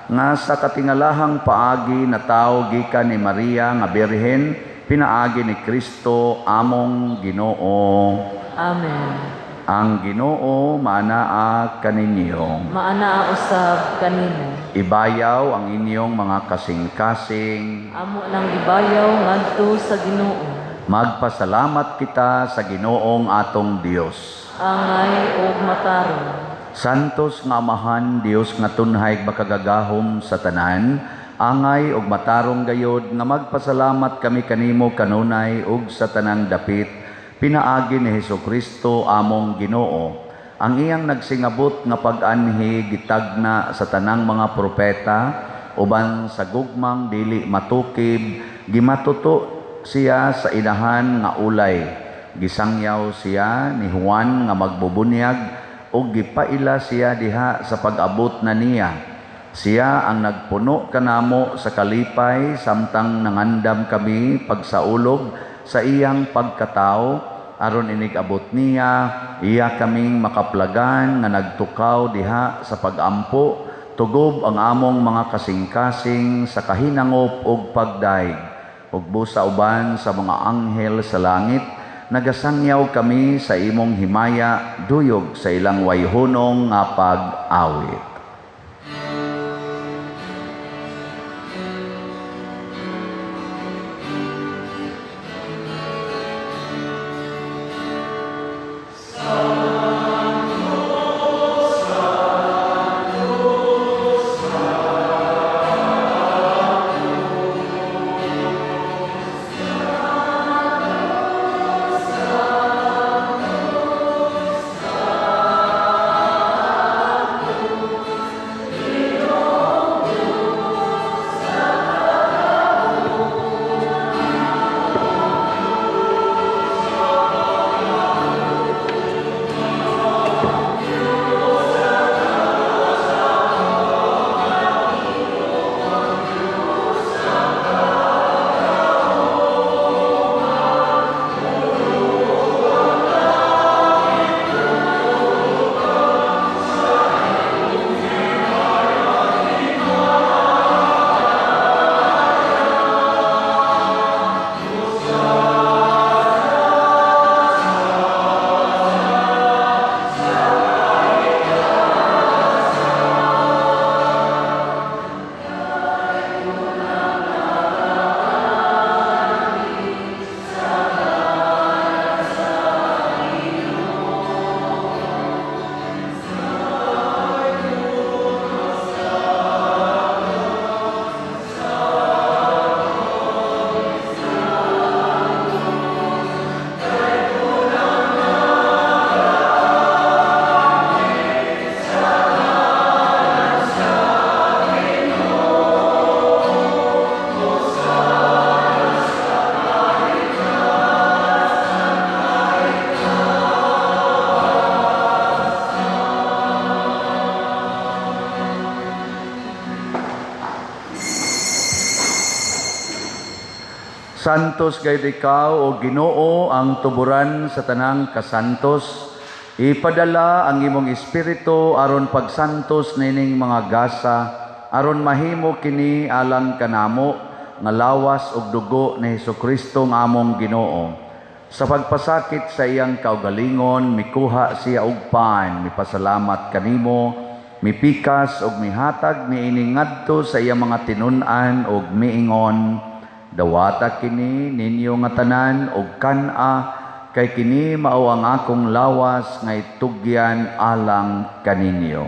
nga sa katingalahang paagi na tao gikan ni Maria nga Birhen pinaagi ni Kristo among Ginoo. Amen. Ang Ginoo maanaa kaninyo. Maanaa usab kanimo. Ibayaw ang inyong mga kasing-kasing. Amo nang ibayaw ngadto sa Ginoo. Magpasalamat kita sa Ginoong atong Dios. Angay ug matarong. Santos nga Amahan Dios nga tunhay makagagahom sa tanan, angay ug matarong gayod nga magpasalamat kami kanimo kanunay ug sa tanang dapit pinaagi ni Hesukristo among Ginoo. Ang iyang nagsingabot nga pag-anhi gitagna sa tanang mga propeta uban sa gugmang dili matukib gimatuto siya sa inahan nga ulay. Gisangyaw siya ni Juan nga magbubunyag ug gipaila siya diha sa pag-abot na niya. Siya ang nagpuno kanamo sa kalipay samtang nangandam kami pagsaulog sa iyang pagkatao aron inig-abot niya iya kaming makaplagan nga nagtukaw diha sa pag-ampo tugob ang among mga kasing-kasing sa kahinangop ug pagdaig ug busa uban sa mga anghel sa langit nagasangyaw kami sa imong himaya duyog sa ilang wayhunong nga pag-awit. Santos gayud ikaw o Ginoo ang tuburan sa tanang kasantos. Ipadala ang imong espiritu aron pagsantos nining mga gasa aron mahimo kini alang kanamo nga lawas ug dugo ni Hesukristo nga among Ginoo. Sa pagpasakit sa iyang kaugalingon mikuha siya og pan, mipasalamat kanimo, mipikas ug mihatag niini ngadto sa iyang mga tinun-an ug miingon, dawata kini ninyo nga tanan og kan-a kay kini mao ang akong lawas nga itugyan alang kaninyo.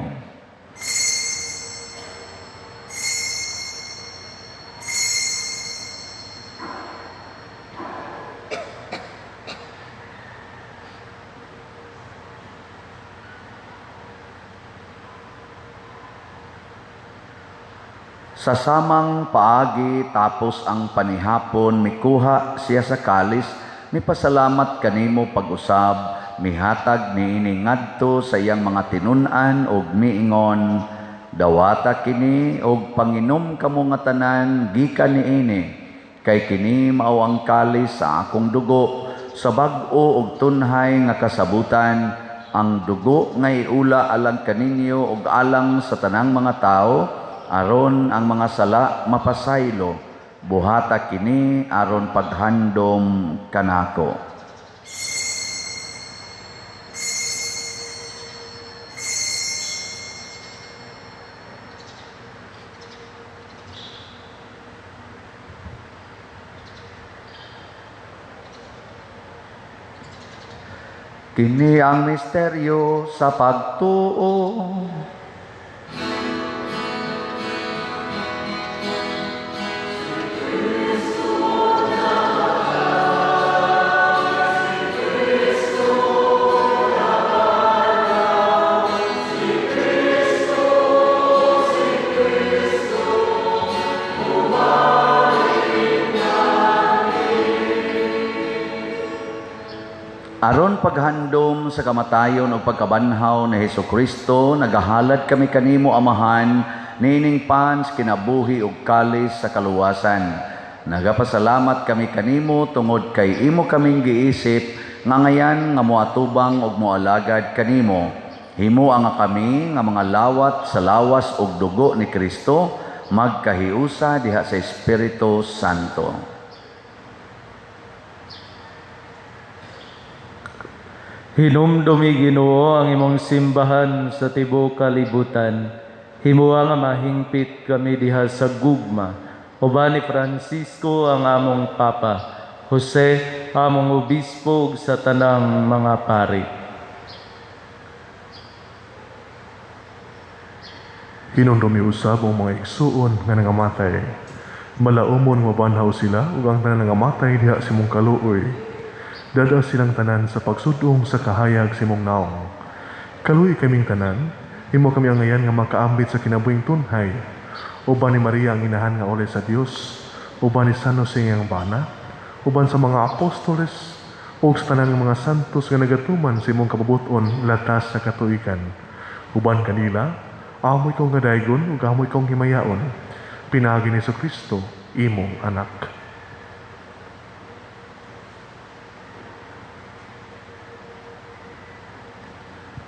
Sa samang paagi tapos ang panihapon, mikuha siya sa kalis, mipasalamat kanimo pag-usab, mihatag niini ngadto sa iyang mga tinun-an ug miingon, dawata kini og panginom kamo nga tanan gikan niini, kay kini mao ang kalis sa akong dugo, sa bag-o ug tunhay nga kasabutan, ang dugo nga iula alang kaninyo ug alang sa tanang mga tao, aron ang mga sala mapasaylo, buhata kini aron paghandom kanako. Kini ang misteryo sa pagtuo. Aron paghandom sa kamatayon o pagkabanhaw ni Hesukristo, nagahalad kami kanimo Amahan, nining pans kinabuhi ug kalis sa kaluwasan. Nagapasalamat kami kanimo tungod kay imo kaming giisip nga ngayan nga moatubang ug moalagad kanimo. Himo ang kami nga mga lawat sa lawas ug dugo ni Kristo, magkahiusa diha sa Espiritu Santo. Hinumdumi Ginoo ang imong simbahan sa tibuok kalibutan. Himuha nga mahingpit kami diha sa gugma. Uban ni Francisco ang among Papa, Jose among obispo ug sa tanang mga pari. Hinumdumi usab ang mga igsuon nga nangamatay. Malaumon mabanhaw sila ug ang tanan nangamatay diha sa imong kaluoy. Dada silang tanan sa pagsudong sa kahayag sa imong naong. Kaluoy kaming tanan, imo kami ang ngayan nga makaambit sa kinabuhing tunhay. Uban ni Maria ang inahan nga uli sa Dios, uban ni San Jose ang bana, uban sa mga apostoles, ug sa tanan ng mga santos nga nagatuman sa imong kabubuton latas sa katuikan. Uban kanila, amoy kong gadaygon ug amoy kong himayaon. Pinagi ni Kristo, imong anak.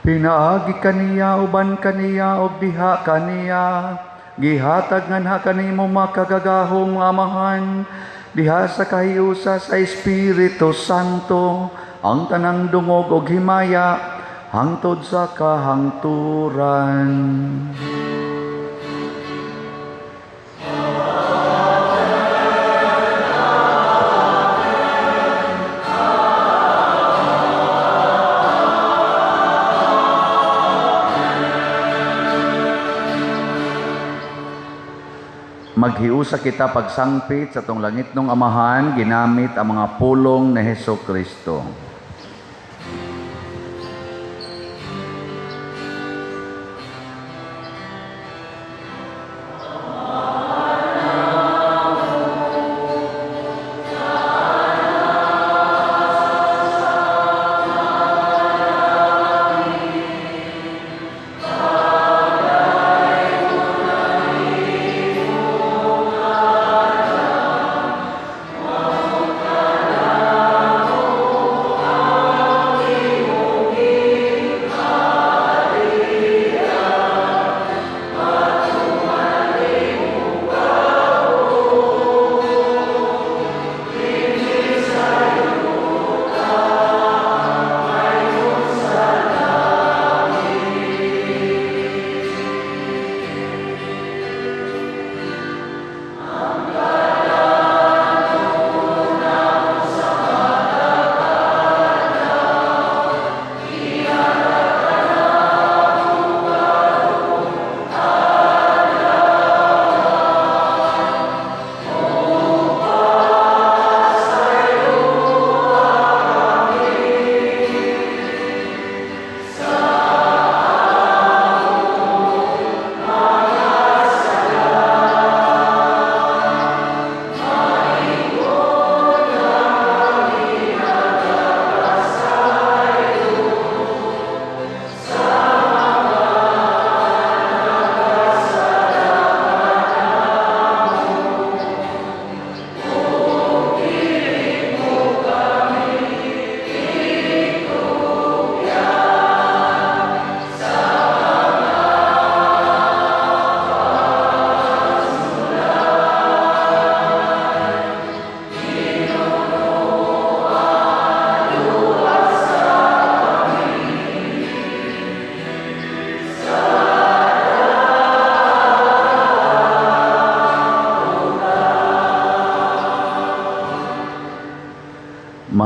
Pinaagi kaniya, uban kaniya, o diha kaniya. Gihatag nga kanimo makagagahong Amahan, diha sa kahiusa sa Espiritu Santo, ang tanang dungog o himaya, hangtod sa kahangturan. Maghiusa kita pagsangpit sa tong langit ng Amahan, ginamit ang mga pulong ni Hesukristo.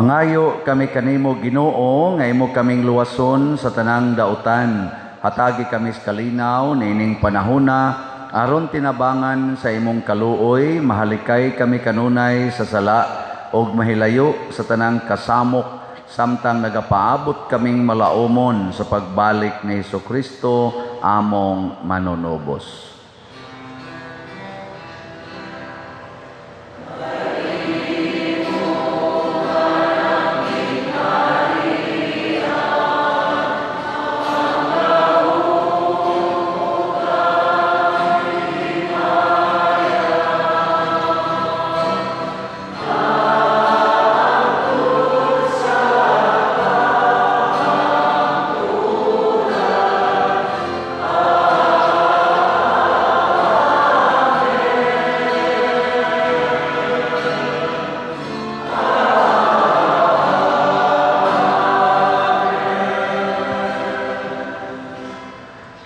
Mangayo kami kanimo Ginoo nga imo kaming luwason sa tanang dautan. Hatagi kami sa kalinaw nining panahona aron tinabangan sa imong kaluoy, mahalikay kami kanunay sa sala og mahilayo sa tanang kasamok samtang nagapaabot kaming malaumon sa pagbalik ni Hesukristo among manunubos.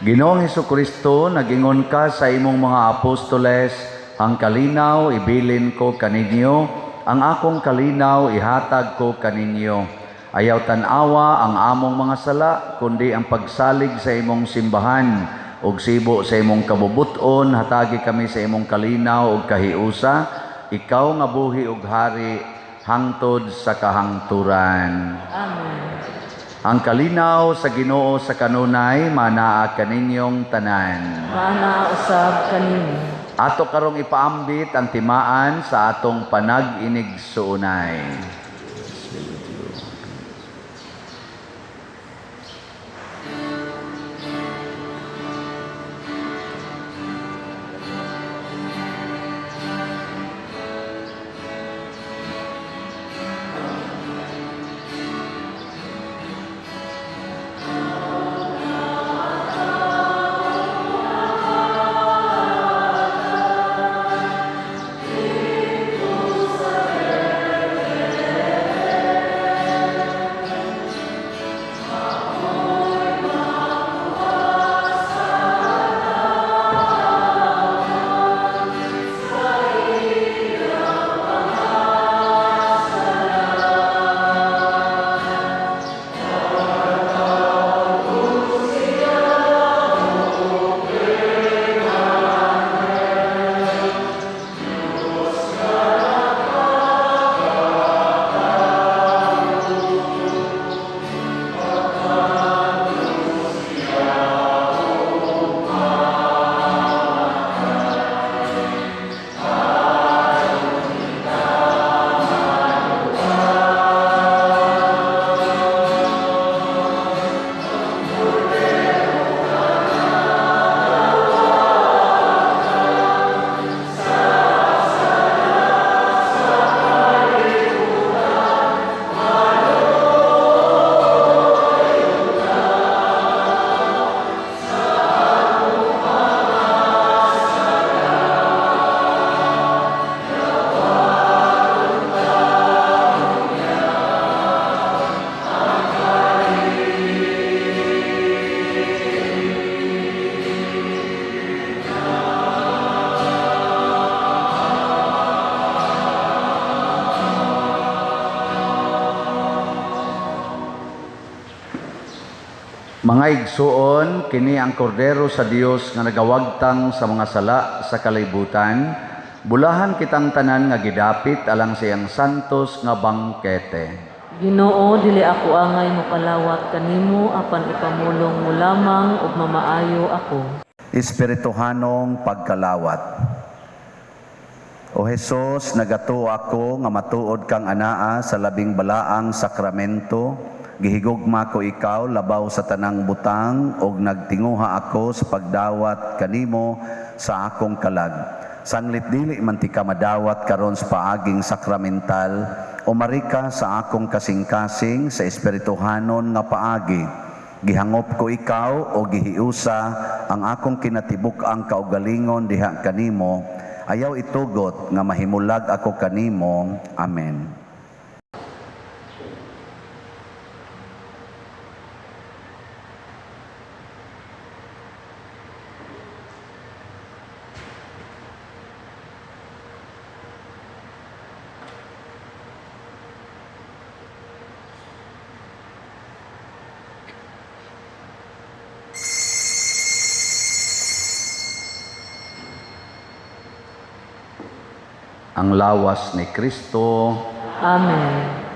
Ginoong Hesukristo, nagingon ka sa imong mga apostoles, ang kalinaw ibilin ko kaninyo, ang akong kalinaw ihatag ko kaninyo. Ayaw tanawa ang among mga sala, kundi ang pagsalig sa imong simbahan, ug sibo sa imong kabubuton, hatagi kami sa imong kalinaw ug kahiusa, ikaw nga buhi ug hari, hangtod sa kahangturan. Amen. Ang kalinaw sa Ginoo sa kanunay, manaa kaninyong tanan. Mana usab kanimo. Ato karong ipaambit ang timaan sa atong panag-inig suunay. Mga igsuon, kini ang kordero sa Dios nga nagawagtang sa mga sala sa kalibutan. Bulahan kitang tanan nga gidapit alang siyang santos nga bangkete. Ginoo, dili ako angay mo kalawat kanimo apan ipamulong mo lamang ug mamaayo ako. Espirituhanong pagkalawat. O Jesus, nagato ako nga matuod kang anaa sa labing balaang sakramento. Gihigugma ko ikaw labaw sa tanang butang ug nagtinguha ako sa pagdawat kanimo sa akong kalag. Sanglit dili man ti ka madawat karon sa paaging sakramental, umari ka sa akong kasing-kasing sa espirituhanon nga paagi. Gihangop ko ikaw o gihiusa ang akong kinatibuk-ang kaugalingon diha kanimo. Ayaw itugot nga mahimulag ako kanimo. Amen. ang lawas ni Kristo. Amen.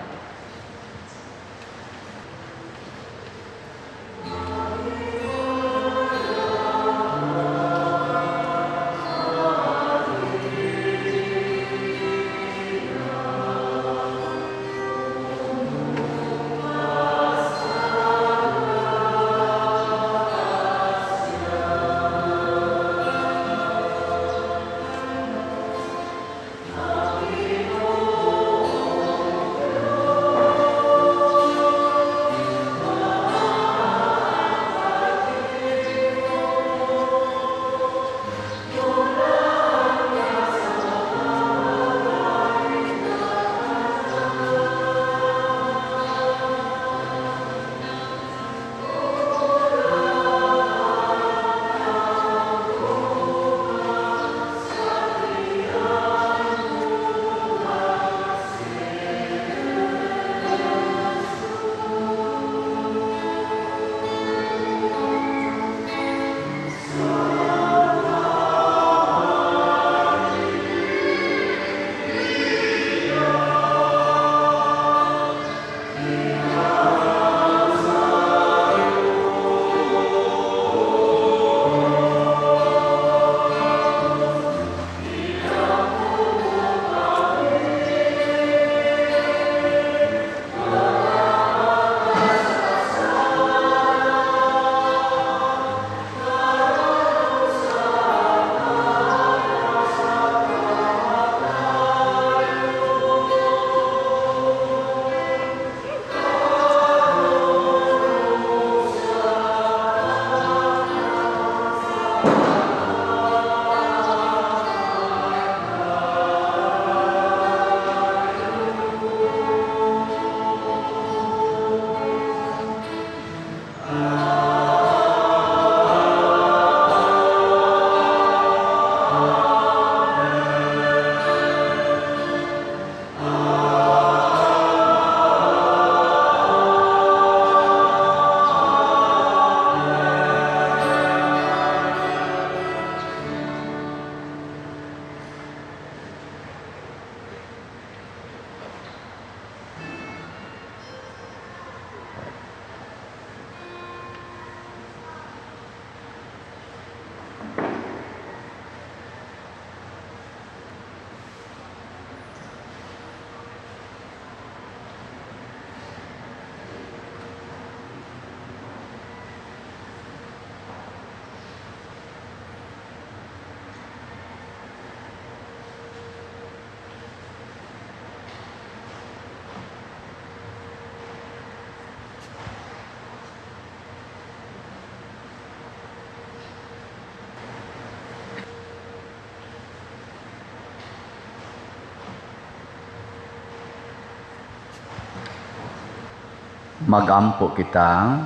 Magampo kita.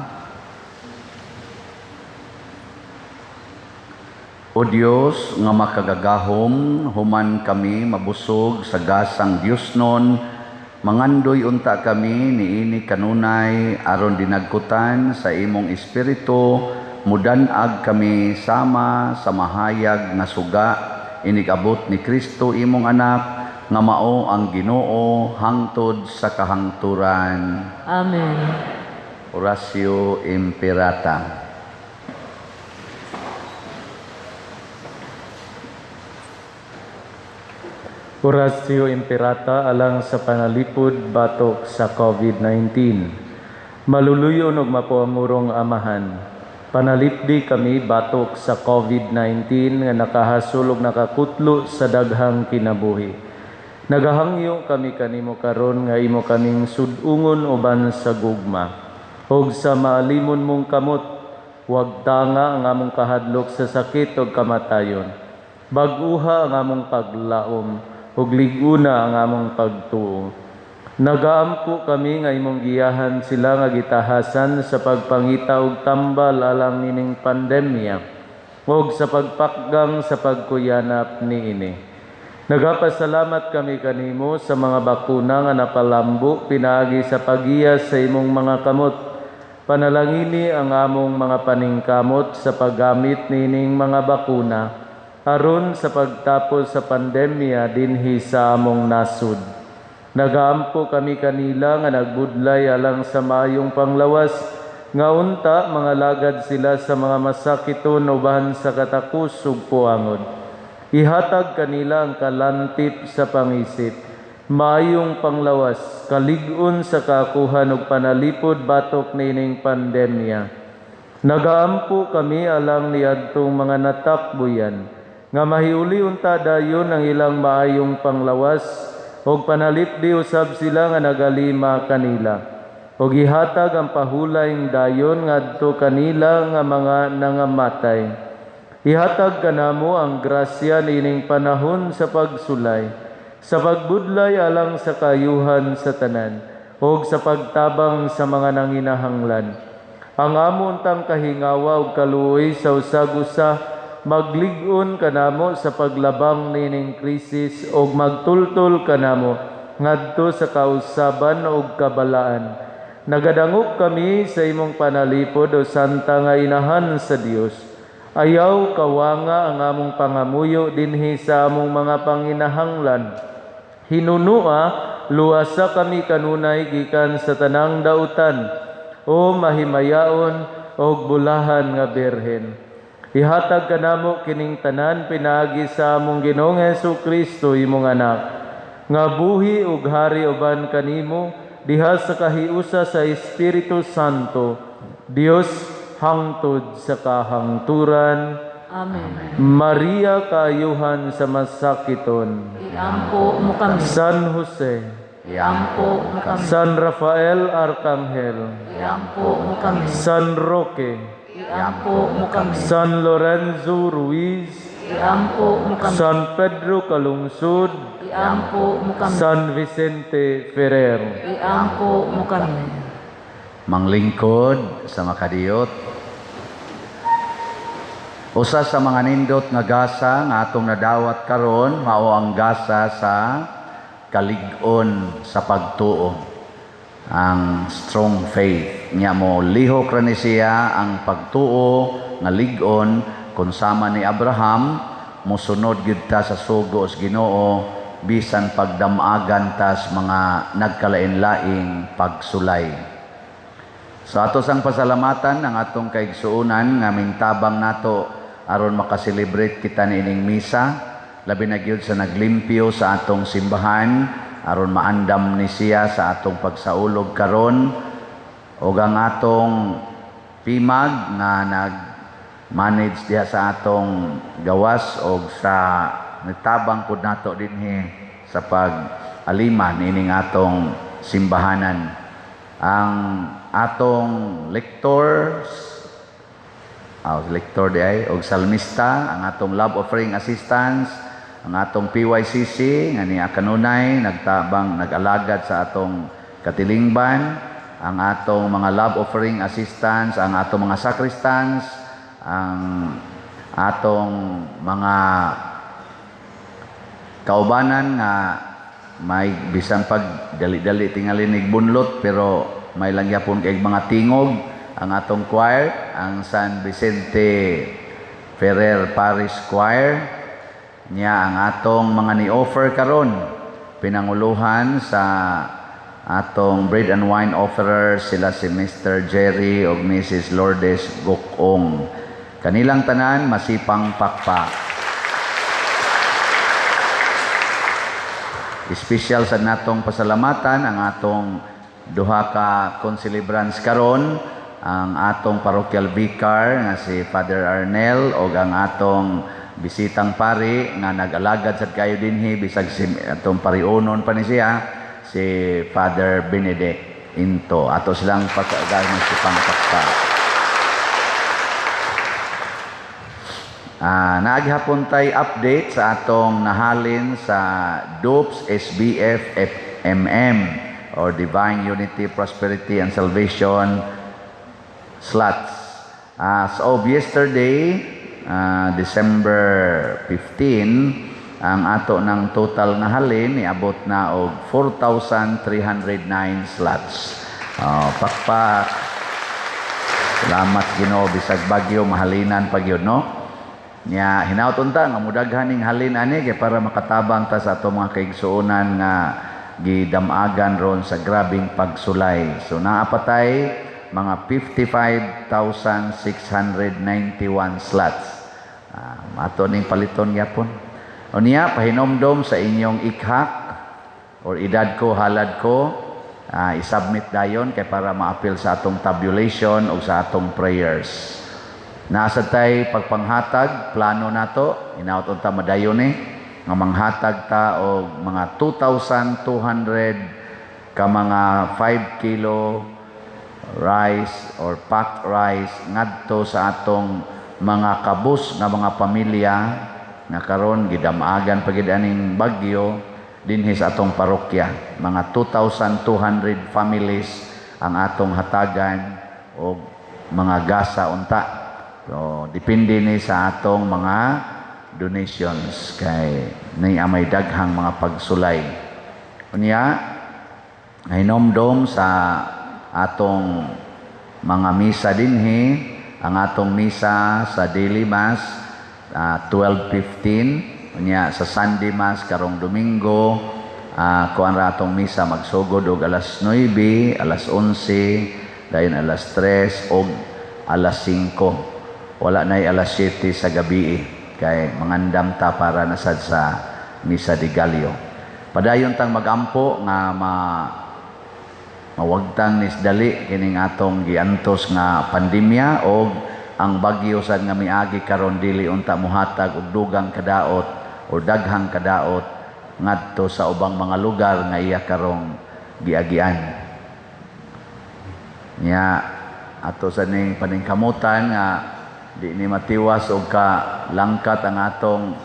O Dios nga makagagahom, human kami mabusog sa gasang Diosnon, mangandoy unta kami niini kanunay aron dinagkutan sa imong espiritu, mudanag kami sama sa mahayag na suga inigabot ni Kristo imong anak, nga mao ang Ginoo hangtod sa kahangturan. Amen. Oratio Imperata. Oratio Imperata alang sa panalipod batok sa COVID-19. Maluluyon og mapuamurong amahan. Panalipdi kami batok sa COVID-19 nga nakahasulog nakakutlo sa daghang kinabuhi. Nagahangyo kami kanimo karon nga imo kaming sudungon uban sa gugma. Og sa maalimon mong kamot, wag tanga ang among kahadlok sa sakit ug kamatayon. Bag-uha ang among paglaom ug liguna ang among pagtuo. Nagaampo kami nga imong giyahan sila nga gitahasan sa pagpangita og tambal alang nining pandemya ug sa pagpakgang sa pagkuyanap niini. Nagapasalamat kami kanimo sa mga bakuna nga napalambo pinaagi sa pagiya sa imong mga kamot. Panalangini ang among mga paningkamot sa paggamit nining mga bakuna aron sa pagtapos sa pandemya dinhi sa among nasud. Nagaampo kami kanila nga nagbudlay alang sa maayong panglawas, nga unta mga lagad sila sa mga masakiton uban sa katakus ug puangod. Ihatag kanila ang kalantip sa pangisip, maayong panglawas, kalig-on sa kakuhan ug panalipod batok nining pandemya. Nagaampo kami alang niadtong mga natakbuyan, nga mahiuli unta dayon ang ilang maayong panglawas, og panalipdi usab sila nga nagalima kanila. Og ihatag ang pahulayng dayon ngadto kanila nga mga nangamatay. Ihatag kanamo ang grasya nining panahon sa pagsulay, sa pagbudlay alang sa kayuhan sa tanan, og sa pagtabang sa mga nanginahanglan. Ang amon tang kahingawa ug kaluoy sa usag-usa maglig-on kanamo sa paglabang nining krisis og magtultol kanamo ngadto sa kausaban ug kabalaan. Nagadangop kami sa imong panalipod o santa nga inahan sa Dios. Ayaw kawanga ang among pangamuyo dinhi sa among mga panginahanglan. Hinunua luwasa kami kanunay gikan sa tanang dautan o mahimayaon og bulahan nga berhen. Ihatag kanamo kining tanan pinaagi sa among Ginoong Hesukristo imong anak, nga buhi ug hari uban kanimo diha sa kahiusa sa Espiritu Santo, Dios hangtod sa kahangturan. Amen. Maria kaayuhan sa masakiton. Iampo mo kami. San Jose, Iampo mo kami. San Rafael Arcangel, Iampo mo kami. San Roque, Iampo mo kami. San Lorenzo Ruiz, Iampo mo kami. San Pedro Calungsod, Iampo mo kami. San Vicente Ferrer. Iampo mo kami. Manglingkod sa makadiyot. Usa sa mga nindot nga gasa nga atong nadawat karon mao ang gasa sa kalig-on sa pagtuo. Ang strong faith nya mo lihok ra ni siya ang pagtuo nga lig-on kun sama ni Abraham mosunod gyud ta sa sugo sa Ginoo bisan pagdamagan tas mga nagkalain-laing pagsulay. So ato sang pasalamatan ang atong kaigsuonan nga mintabang nato aron makaselebrate kita niining misa, labi na gyud sa naglimpyo sa atong simbahan aron maandam ni siya sa atong pagsaulog karon, ug ang atong pimag nga nag-manage diha sa atong gawas ug sa nagtabang pud nato dinhi sa pag-aliman ining atong simbahanan. Ang atong lektor di ay og salmista, ang atong love offering assistance, ang atong PYCC nga niya kanunay nagtabang nag-alagad sa atong katilingban, ang atong mga love offering assistance, ang atong mga sacristans, ang atong mga kaubanan nga may bisan pag dali-dali tingali bunlot pero may lang yapon kay mga tingog, ang atong choir, ang San Vicente Ferrer Parish Choir niya, ang atong mga ni-offer karon pinanguluhan sa atong bread and wine offerers, sila si Mr. Jerry o Mrs. Lourdes Gokong. Kanilang tanan masipang pakpak. Espesyal sa natong pasalamatan ang atong duha ka concelebrants karon, ang atong parochial vicar nga si Father Arnel o ang atong bisitang pari nga nag-alagad sa kayo dinhi bisag si atong pariunon pa ni siya si Father Benedict Into. Ato silang pagkagayon si pangpakpa. Naghapon tay update sa atong nahalin sa DOPS SBF FMM or Divine Unity Prosperity and Salvation slots. As of yesterday, December 15, ang ato ng total nga halin niabot na og 4,309 slots. Pakpak. Salamat Ginoo bisag bagyo mahalinan pag yun, no? Nya hinaut unta nga mudaghan ning halin ani kay para makatabang ta sa ato mga kaigsuonan nga gidamagan ron sa grabing pagsulay. So naapatay mga 55,691 slots. Ato ning paliton gyapon. Unya pahinomdom sa inyong ikhak or edad ko halad ko, i-submit dayon kay para ma-appeal sa atong tabulation o sa atong prayers. Nasa tay pagpanghatag, plano nato, inaot unta madayon nga manghatag ta og mga 2,200 ka mga 5 kilo rice or packed rice ngadto sa atong mga kabus nga mga pamilya nga karon gidamagan pagid aning bagyo dinhi sa atong parokya. Mga 2,200 families ang atong hatagan og mga gasa unta. So, depende ni sa atong mga donations kay nay amay daghang mga pagsulay. Unya, hinomdom sa atong mga misa dinhi, ang atong misa sa daily mass 12:15, unya sa Sunday mass karong Domingo, kuan ra atong misa magsugod og alas 9, alas 11, dayon alas 3 og alas 5. Wala na alas 7 sa gabi kay mangandam ta para nasad sa Misa de Gallo. Padayon tang magampo nga mawagtang nisdali kining atong giantos nga pandemya o ang bagyo sad nga miagi karon dili unta mohatag og dugang kadaot o daghang kadaot ngadto sa ubang mga lugar nga iya karong giagian. Nya ato sa ning paningkamutan nga di ni matiwas og ka langkat ang atong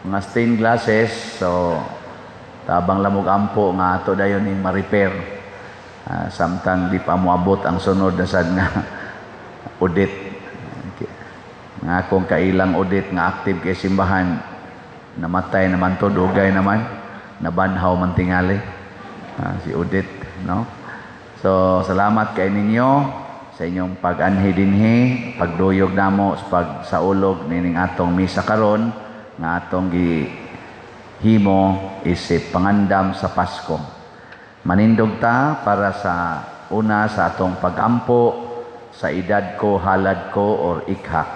mga stained glasses, so tabang lamog ampo nga ato dayon ning ma-repair samtang di pa moabot ang sunod na sad nga audit. Nga akong kailang audit nga active kay simbahan namatay naman to, dugay naman nabanhaw man tingali si audit, no? So salamat kay ninyo sa inyong pag-anhi dinhi, pagduyog namo sa pagsaulog nining atong misa karon nga atong gihimo isip pangandam sa Pasko. Manindog ta para sa una sa atong pagampo sa edad ko, halad ko or ikhak.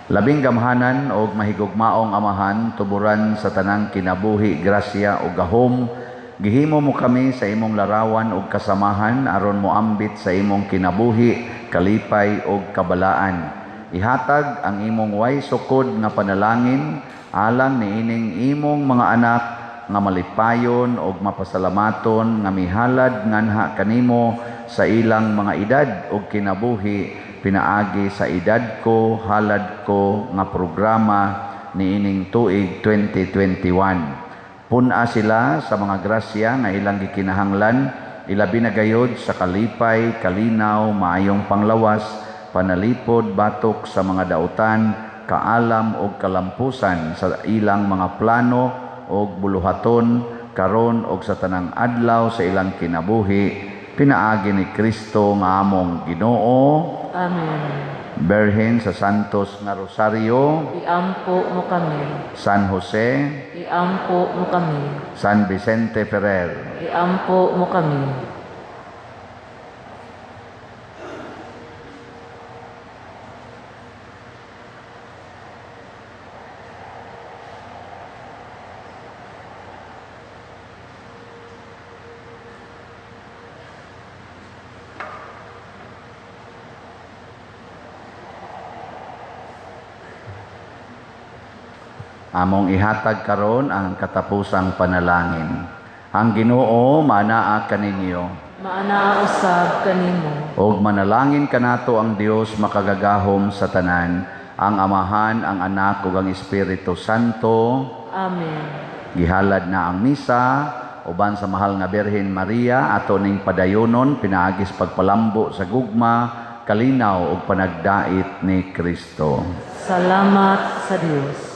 Labing gamhanan og mahigugmaong amahan, tuburan sa tanang kinabuhi, grasya o gahom, gihimo mo kami sa imong larawan ug kasamahan aron mo ambit sa imong kinabuhi, kalipay ug kabalaan. Ihatag ang imong way sukod nga panalangin alang niining imong mga anak nga malipayon ug mapasalamaton nga mihalad nganha kanimo sa ilang mga edad ug kinabuhi pinaagi sa edad ko, halad ko nga programa niining tuig 2021. Puna sila sa mga grasya nga ilang gikinahanglan, ilabi na gayod sa kalipay, kalinaw, maayong panglawas, panalipod, batok sa mga dautan, kaalam o kalampusan sa ilang mga plano o buluhaton, karon o sa tanang adlaw sa ilang kinabuhi, pinaagi ni Kristo nga among Ginoo. Amen. Berhen sa Santos nga Rosario, Iampo mo kami. San Jose, Iampo mo kami. San Vicente Ferrer, Iampo mo kami. among ihatag karon ang katapusang panalangin. Ang Ginoo manaa kaninyo. Maana usab kanimo. Og manalangin kanato ang Dios makagagahom sa tanan, ang Amahan, ang Anak ug ang Espiritu Santo. Amen. Gihalad na ang misa uban sa mahal nga Birhen Maria ato ning padayonon pinaagis pagpalambo sa gugma, kalinaw ug panagdait ni Kristo. Salamat sa Dios.